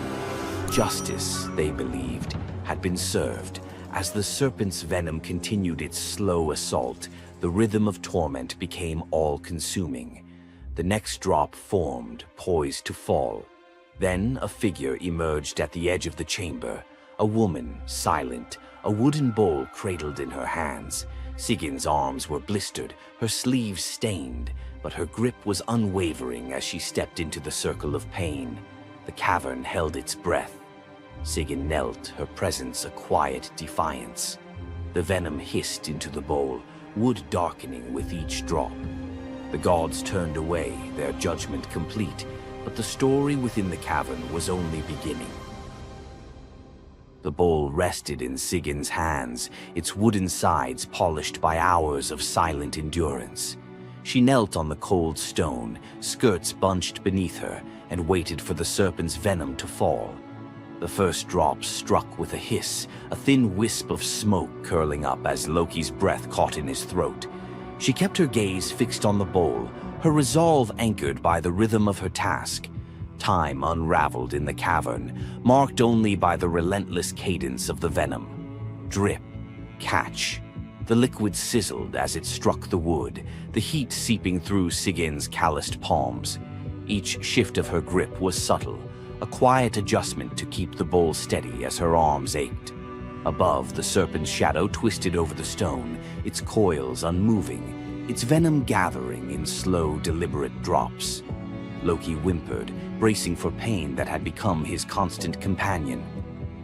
Justice, they believed, had been served. As the serpent's venom continued its slow assault, the rhythm of torment became all-consuming. The next drop formed, poised to fall. Then a figure emerged at the edge of the chamber, a woman, silent, a wooden bowl cradled in her hands. Sigin's arms were blistered, her sleeves stained, but her grip was unwavering as she stepped into the circle of pain. The cavern held its breath. Sigyn knelt, her presence a quiet defiance. The venom hissed into the bowl, wood darkening with each drop. The gods turned away, their judgment complete, but the story within the cavern was only beginning. The bowl rested in Sigyn's hands, its wooden sides polished by hours of silent endurance. She knelt on the cold stone, skirts bunched beneath her, and waited for the serpent's venom to fall. The first drop struck with a hiss, a thin wisp of smoke curling up as Loki's breath caught in his throat. She kept her gaze fixed on the bowl, her resolve anchored by the rhythm of her task. Time unraveled in the cavern, marked only by the relentless cadence of the venom. Drip, catch. The liquid sizzled as it struck the wood, the heat seeping through Sigyn's calloused palms. Each shift of her grip was subtle, a quiet adjustment to keep the bowl steady as her arms ached. Above, the serpent's shadow twisted over the stone, its coils unmoving, its venom gathering in slow, deliberate drops. Loki whimpered, bracing for pain that had become his constant companion.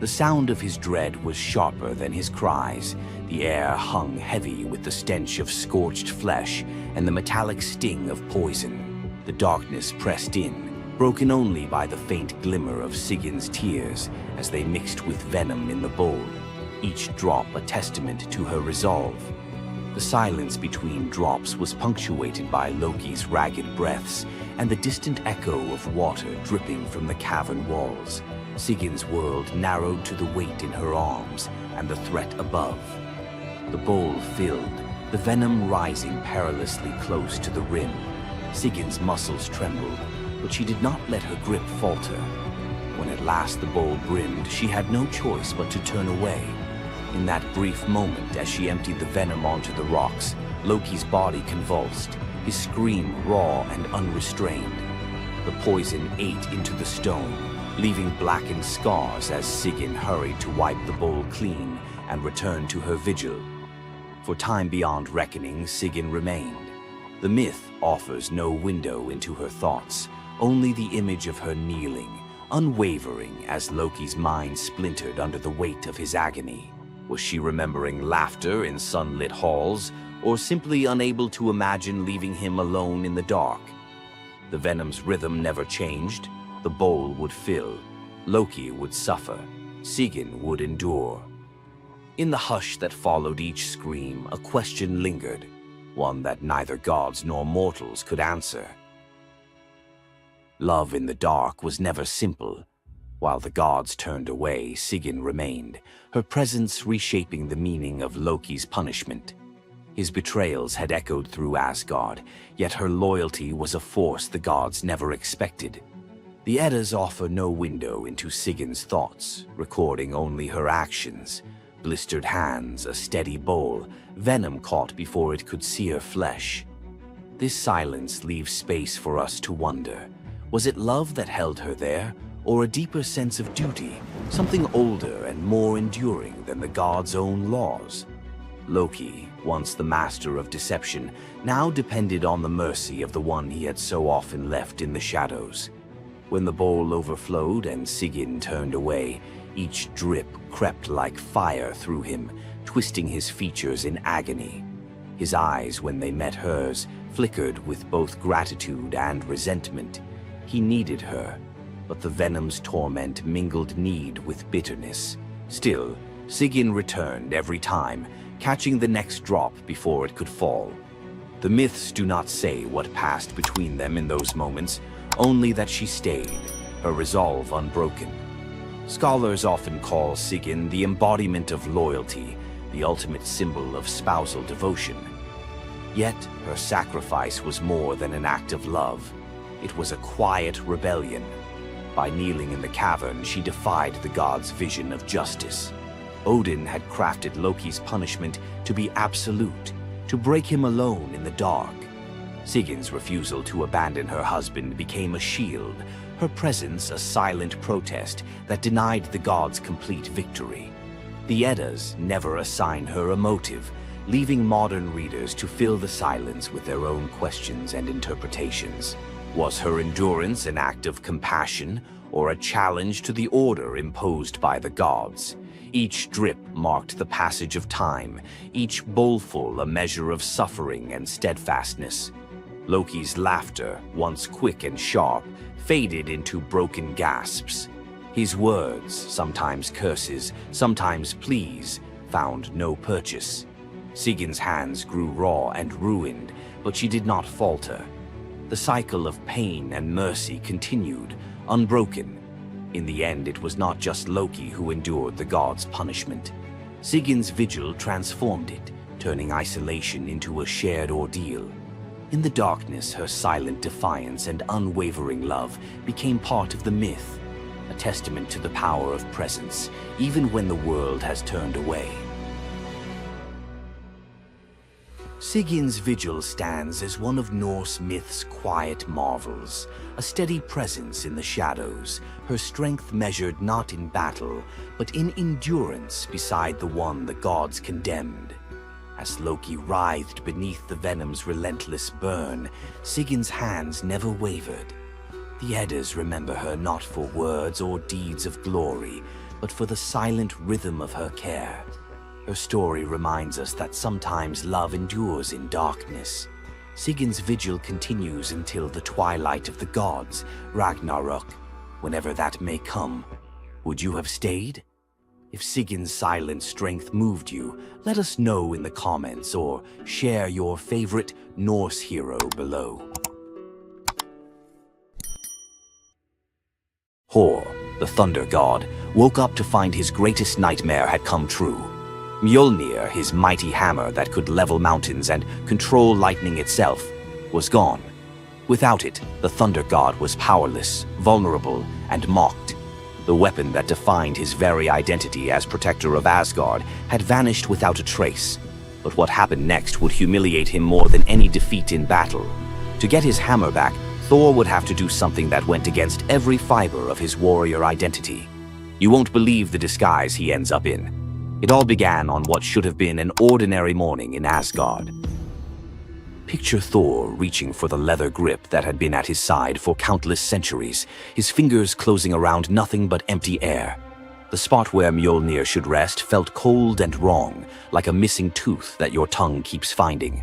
The sound of his dread was sharper than his cries. The air hung heavy with the stench of scorched flesh and the metallic sting of poison. The darkness pressed in, broken only by the faint glimmer of Sigyn's tears as they mixed with venom in the bowl, each drop a testament to her resolve. The silence between drops was punctuated by Loki's ragged breaths and the distant echo of water dripping from the cavern walls. Sigyn's world narrowed to the weight in her arms and the threat above. The bowl filled, the venom rising perilously close to the rim. Sigyn's muscles trembled, but she did not let her grip falter. When at last the bowl brimmed, she had no choice but to turn away. In that brief moment, as she emptied the venom onto the rocks, Loki's body convulsed, his scream raw and unrestrained. The poison ate into the stone, leaving blackened scars as Sigyn hurried to wipe the bowl clean and return to her vigil. For time beyond reckoning, Sigyn remained. The myth offers no window into her thoughts, only the image of her kneeling, unwavering as Loki's mind splintered under the weight of his agony. Was she remembering laughter in sunlit halls, or simply unable to imagine leaving him alone in the dark? The venom's rhythm never changed. The bowl would fill. Loki would suffer. Sigyn would endure. In the hush that followed each scream, a question lingered, one that neither gods nor mortals could answer. Love in the dark was never simple. While the gods turned away, Sigyn remained, her presence reshaping the meaning of Loki's punishment. His betrayals had echoed through Asgard, yet her loyalty was a force the gods never expected. The Eddas offer no window into Sigyn's thoughts, recording only her actions. Blistered hands, a steady bowl, venom caught before it could sear flesh. This silence leaves space for us to wonder. Was it love that held her there, or a deeper sense of duty, something older and more enduring than the gods' own laws? Loki, once the master of deception, now depended on the mercy of the one he had so often left in the shadows. When the bowl overflowed and Sigyn turned away, each drip crept like fire through him, twisting his features in agony. His eyes, when they met hers, flickered with both gratitude and resentment. He needed her, but the venom's torment mingled need with bitterness. Still, Sigyn returned every time, catching the next drop before it could fall. The myths do not say what passed between them in those moments, only that she stayed, her resolve unbroken. Scholars often call Sigyn the embodiment of loyalty, the ultimate symbol of spousal devotion. Yet, her sacrifice was more than an act of love. It was a quiet rebellion. By kneeling in the cavern, she defied the gods' vision of justice. Odin had crafted Loki's punishment to be absolute, to break him alone in the dark. Sigyn's refusal to abandon her husband became a shield, her presence a silent protest that denied the gods complete victory. The Eddas never assign her a motive, leaving modern readers to fill the silence with their own questions and interpretations. Was her endurance an act of compassion or a challenge to the order imposed by the gods? Each drip marked the passage of time, each bowlful a measure of suffering and steadfastness. Loki's laughter, once quick and sharp, faded into broken gasps. His words, sometimes curses, sometimes pleas, found no purchase. Sigyn's hands grew raw and ruined, but she did not falter. The cycle of pain and mercy continued, unbroken. In the end, it was not just Loki who endured the gods' punishment. Sigyn's vigil transformed it, turning isolation into a shared ordeal. In the darkness, her silent defiance and unwavering love became part of the myth, a testament to the power of presence, even when the world has turned away. Sigyn's vigil stands as one of Norse myth's quiet marvels, a steady presence in the shadows, her strength measured not in battle, but in endurance beside the one the gods condemned. As Loki writhed beneath the venom's relentless burn, Sigyn's hands never wavered. The Eddas remember her not for words or deeds of glory, but for the silent rhythm of her care. Her story reminds us that sometimes love endures in darkness. Sigyn's vigil continues until the twilight of the gods, Ragnarok, whenever that may come. Would you have stayed? If Sigyn's silent strength moved you, let us know in the comments or share your favorite Norse hero below. Hor, the thunder god, woke up to find his greatest nightmare had come true. Mjolnir, his mighty hammer that could level mountains and control lightning itself, was gone. Without it, the thunder god was powerless, vulnerable, and mocked. The weapon that defined his very identity as protector of Asgard had vanished without a trace. But what happened next would humiliate him more than any defeat in battle. To get his hammer back, Thor would have to do something that went against every fiber of his warrior identity. You won't believe the disguise he ends up in. It all began on what should have been an ordinary morning in Asgard. Picture Thor reaching for the leather grip that had been at his side for countless centuries, his fingers closing around nothing but empty air. The spot where Mjolnir should rest felt cold and wrong, like a missing tooth that your tongue keeps finding.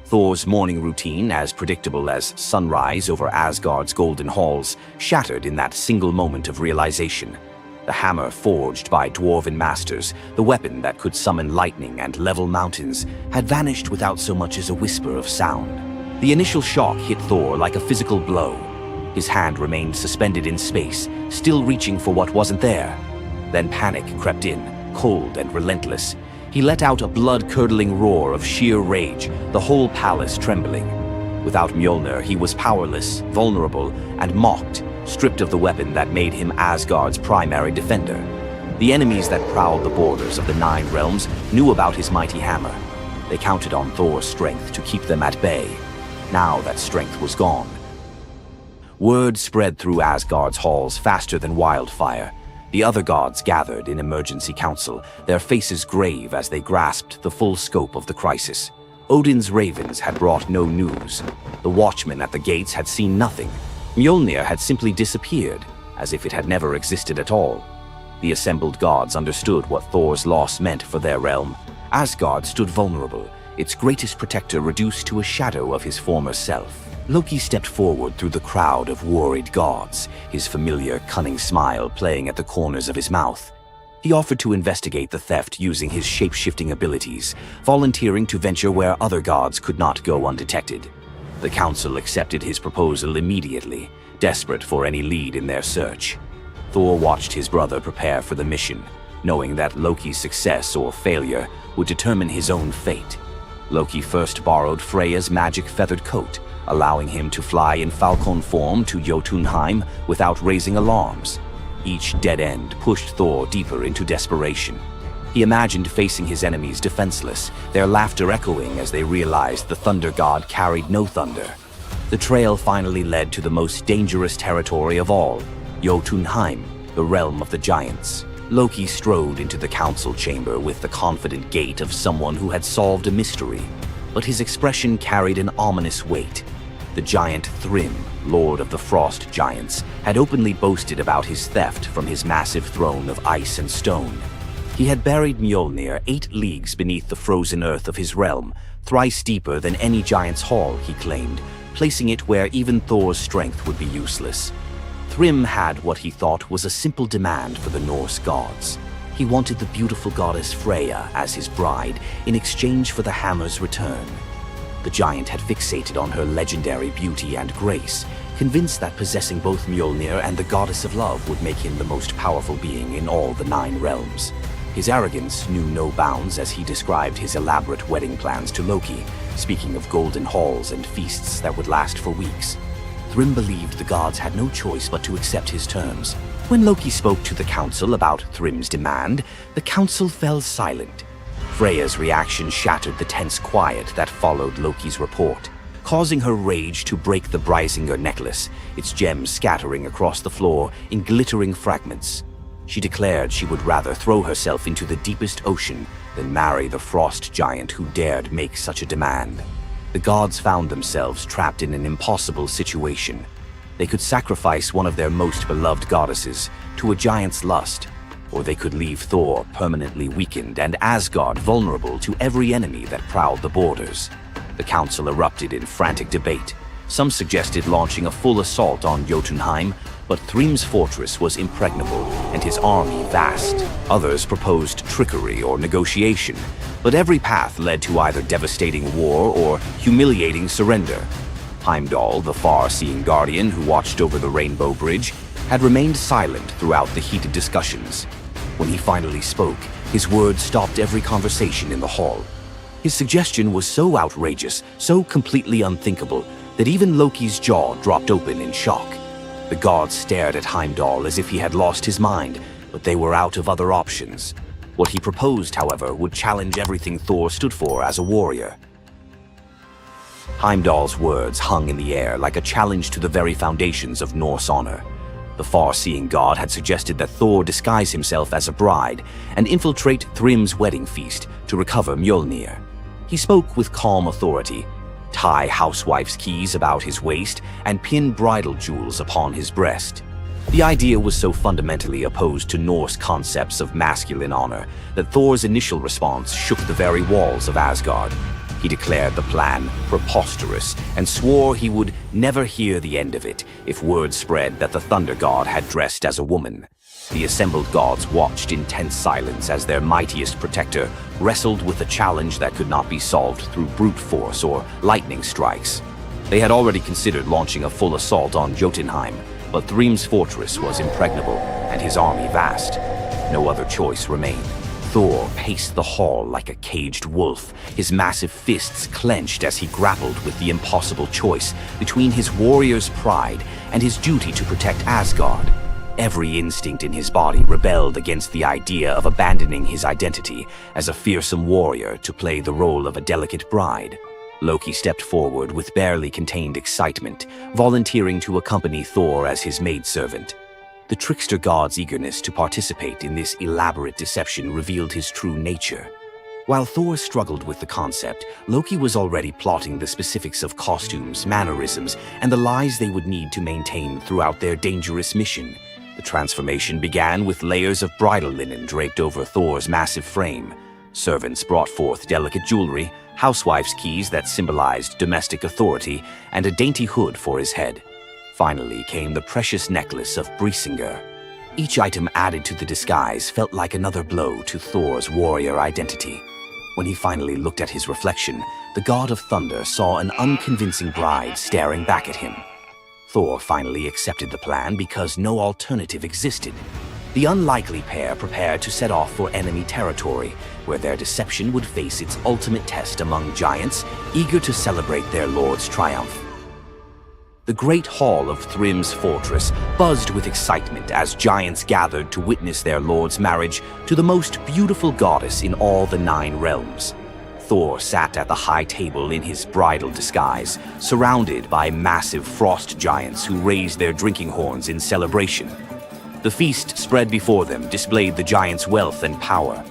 Thor's morning routine, as predictable as sunrise over Asgard's golden halls, shattered in that single moment of realization. The hammer forged by dwarven masters, the weapon that could summon lightning and level mountains, had vanished without so much as a whisper of sound. The initial shock hit Thor like a physical blow. His hand remained suspended in space, still reaching for what wasn't there. Then panic crept in, cold and relentless. He let out a blood-curdling roar of sheer rage, the whole palace trembling. Without Mjolnir, he was powerless, vulnerable, and mocked, stripped of the weapon that made him Asgard's primary defender. The enemies that prowled the borders of the 9 realms knew about his mighty hammer. They counted on Thor's strength to keep them at bay. Now that strength was gone. Word spread through Asgard's halls faster than wildfire. The other gods gathered in emergency council, their faces grave as they grasped the full scope of the crisis. Odin's ravens had brought no news. The watchmen at the gates had seen nothing. Mjolnir had simply disappeared, as if it had never existed at all. The assembled gods understood what Thor's loss meant for their realm. Asgard stood vulnerable, its greatest protector reduced to a shadow of his former self. Loki stepped forward through the crowd of worried gods, his familiar, cunning smile playing at the corners of his mouth. He offered to investigate the theft using his shape-shifting abilities, volunteering to venture where other gods could not go undetected. The council accepted his proposal immediately, desperate for any lead in their search. Thor watched his brother prepare for the mission, knowing that Loki's success or failure would determine his own fate. Loki first borrowed Freya's magic feathered coat, allowing him to fly in falcon form to Jotunheim without raising alarms. Each dead end pushed Thor deeper into desperation. He imagined facing his enemies defenseless, their laughter echoing as they realized the thunder god carried no thunder. The trail finally led to the most dangerous territory of all, Jotunheim, the realm of the giants. Loki strode into the council chamber with the confident gait of someone who had solved a mystery, but his expression carried an ominous weight. The giant Thrym, lord of the frost giants, had openly boasted about his theft from his massive throne of ice and stone. He had buried Mjolnir 8 leagues beneath the frozen earth of his realm, thrice deeper than any giant's hall, he claimed, placing it where even Thor's strength would be useless. Thrym had what he thought was a simple demand for the Norse gods. He wanted the beautiful goddess Freya as his bride in exchange for the hammer's return. The giant had fixated on her legendary beauty and grace, convinced that possessing both Mjolnir and the goddess of love would make him the most powerful being in all the 9 realms. His arrogance knew no bounds as he described his elaborate wedding plans to Loki, speaking of golden halls and feasts that would last for weeks. Thrym believed the gods had no choice but to accept his terms. When Loki spoke to the council about Thrym's demand, the council fell silent. Freya's reaction shattered the tense quiet that followed Loki's report, causing her rage to break the Brysinger necklace, its gems scattering across the floor in glittering fragments. She declared she would rather throw herself into the deepest ocean than marry the frost giant who dared make such a demand. The gods found themselves trapped in an impossible situation. They could sacrifice one of their most beloved goddesses to a giant's lust, or they could leave Thor permanently weakened and Asgard vulnerable to every enemy that prowled the borders. The council erupted in frantic debate. Some suggested launching a full assault on Jotunheim, but Thrym's fortress was impregnable and his army vast. Others proposed trickery or negotiation, but every path led to either devastating war or humiliating surrender. Heimdall, the far-seeing guardian who watched over the Rainbow Bridge, had remained silent throughout the heated discussions. When he finally spoke, his words stopped every conversation in the hall. His suggestion was so outrageous, so completely unthinkable, that even Loki's jaw dropped open in shock. The gods stared at Heimdall as if he had lost his mind, but they were out of other options. What he proposed, however, would challenge everything Thor stood for as a warrior. Heimdall's words hung in the air like a challenge to the very foundations of Norse honor. The far-seeing god had suggested that Thor disguise himself as a bride and infiltrate Thrym's wedding feast to recover Mjolnir. He spoke with calm authority, tie housewife's keys about his waist, and pin bridal jewels upon his breast. The idea was so fundamentally opposed to Norse concepts of masculine honor that Thor's initial response shook the very walls of Asgard. He declared the plan preposterous and swore he would never hear the end of it if word spread that the Thunder God had dressed as a woman. The assembled gods watched in tense silence as their mightiest protector wrestled with a challenge that could not be solved through brute force or lightning strikes. They had already considered launching a full assault on Jotunheim, but Thrym's fortress was impregnable and his army vast. No other choice remained. Thor paced the hall like a caged wolf, his massive fists clenched as he grappled with the impossible choice between his warrior's pride and his duty to protect Asgard. Every instinct in his body rebelled against the idea of abandoning his identity as a fearsome warrior to play the role of a delicate bride. Loki stepped forward with barely contained excitement, volunteering to accompany Thor as his maidservant. The trickster god's eagerness to participate in this elaborate deception revealed his true nature. While Thor struggled with the concept, Loki was already plotting the specifics of costumes, mannerisms, and the lies they would need to maintain throughout their dangerous mission. The transformation began with layers of bridal linen draped over Thor's massive frame. Servants brought forth delicate jewelry, housewives' keys that symbolized domestic authority, and a dainty hood for his head. Finally came the precious necklace of Brisingar. Each item added to the disguise felt like another blow to Thor's warrior identity. When he finally looked at his reflection, the god of thunder saw an unconvincing bride staring back at him. Thor finally accepted the plan because no alternative existed. The unlikely pair prepared to set off for enemy territory, where their deception would face its ultimate test among giants, eager to celebrate their lord's triumph. The great hall of Thrym's fortress buzzed with excitement as giants gathered to witness their lord's marriage to the most beautiful goddess in all the 9 realms. Thor sat at the high table in his bridal disguise, surrounded by massive frost giants who raised their drinking horns in celebration. The feast spread before them displayed the giants' wealth and power.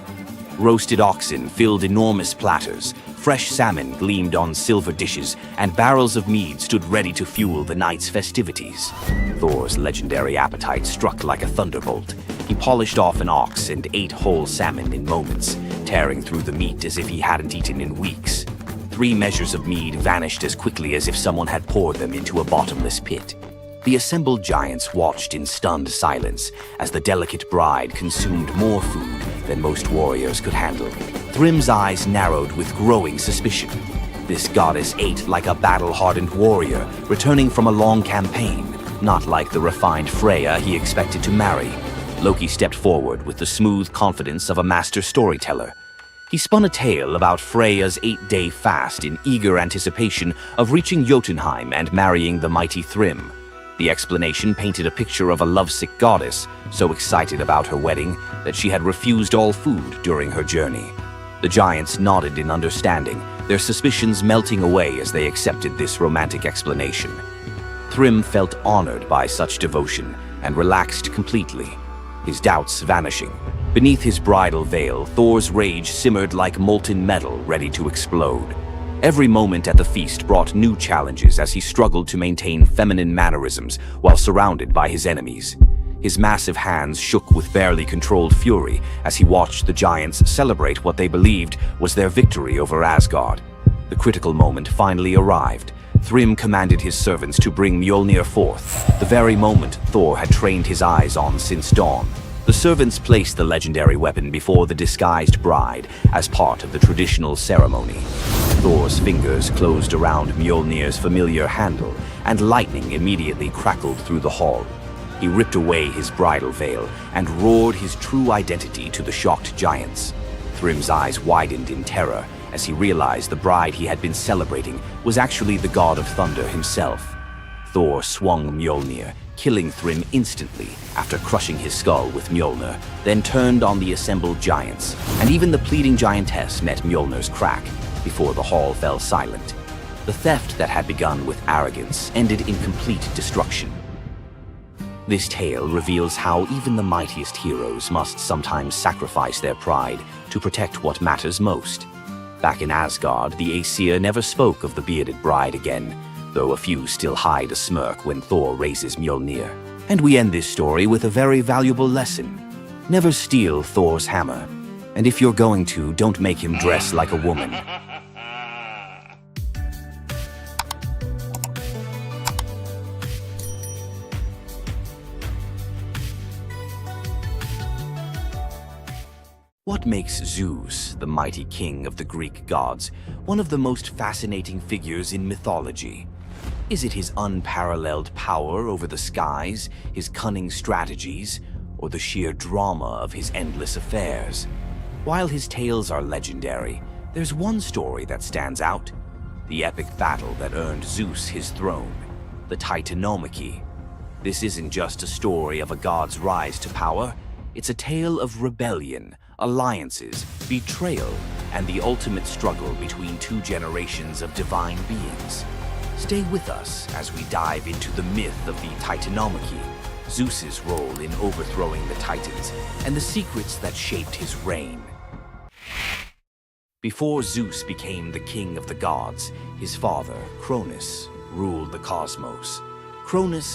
Roasted oxen filled enormous platters, fresh salmon gleamed on silver dishes, and barrels of mead stood ready to fuel the night's festivities. Thor's legendary appetite struck like a thunderbolt. He polished off an ox and ate whole salmon in moments, tearing through the meat as if he hadn't eaten in weeks. 3 measures of mead vanished as quickly as if someone had poured them into a bottomless pit. The assembled giants watched in stunned silence as the delicate bride consumed more food than most warriors could handle. Thrym's eyes narrowed with growing suspicion. This goddess ate like a battle-hardened warrior, returning from a long campaign, not like the refined Freya he expected to marry. Loki stepped forward with the smooth confidence of a master storyteller. He spun a tale about Freya's 8-day fast in eager anticipation of reaching Jotunheim and marrying the mighty Thrym. The explanation painted a picture of a lovesick goddess, so excited about her wedding that she had refused all food during her journey. The giants nodded in understanding, their suspicions melting away as they accepted this romantic explanation. Thrym felt honored by such devotion and relaxed completely, his doubts vanishing. Beneath his bridal veil, Thor's rage simmered like molten metal ready to explode. Every moment at the feast brought new challenges as he struggled to maintain feminine mannerisms while surrounded by his enemies. His massive hands shook with barely controlled fury as he watched the giants celebrate what they believed was their victory over Asgard. The critical moment finally arrived. Thrym commanded his servants to bring Mjolnir forth, the very moment Thor had trained his eyes on since dawn. The servants placed the legendary weapon before the disguised bride as part of the traditional ceremony. Thor's fingers closed around Mjolnir's familiar handle, and lightning immediately crackled through the hall. He ripped away his bridal veil and roared his true identity to the shocked giants. Thrym's eyes widened in terror as he realized the bride he had been celebrating was actually the god of thunder himself. Thor swung Mjolnir, killing Thrym instantly after crushing his skull with Mjolnir, then turned on the assembled giants, and even the pleading giantess met Mjolnir's crack before the hall fell silent. The theft that had begun with arrogance ended in complete destruction. This tale reveals how even the mightiest heroes must sometimes sacrifice their pride to protect what matters most. Back in Asgard, the Aesir never spoke of the bearded bride again, though a few still hide a smirk when Thor raises Mjolnir. And we end this story with a very valuable lesson. Never steal Thor's hammer. And if you're going to, don't make him dress like a woman. What makes Zeus, the mighty king of the Greek gods, one of the most fascinating figures in mythology? Is it his unparalleled power over the skies, his cunning strategies, or the sheer drama of his endless affairs? While his tales are legendary, there's one story that stands out: the epic battle that earned Zeus his throne, the Titanomachy. This isn't just a story of a god's rise to power, it's a tale of rebellion, alliances, betrayal, and the ultimate struggle between two generations of divine beings. Stay with us as we dive into the myth of the Titanomachy, Zeus's role in overthrowing the Titans, and the secrets that shaped his reign. Before Zeus became the king of the gods, his father, Cronus, ruled the cosmos. Cronus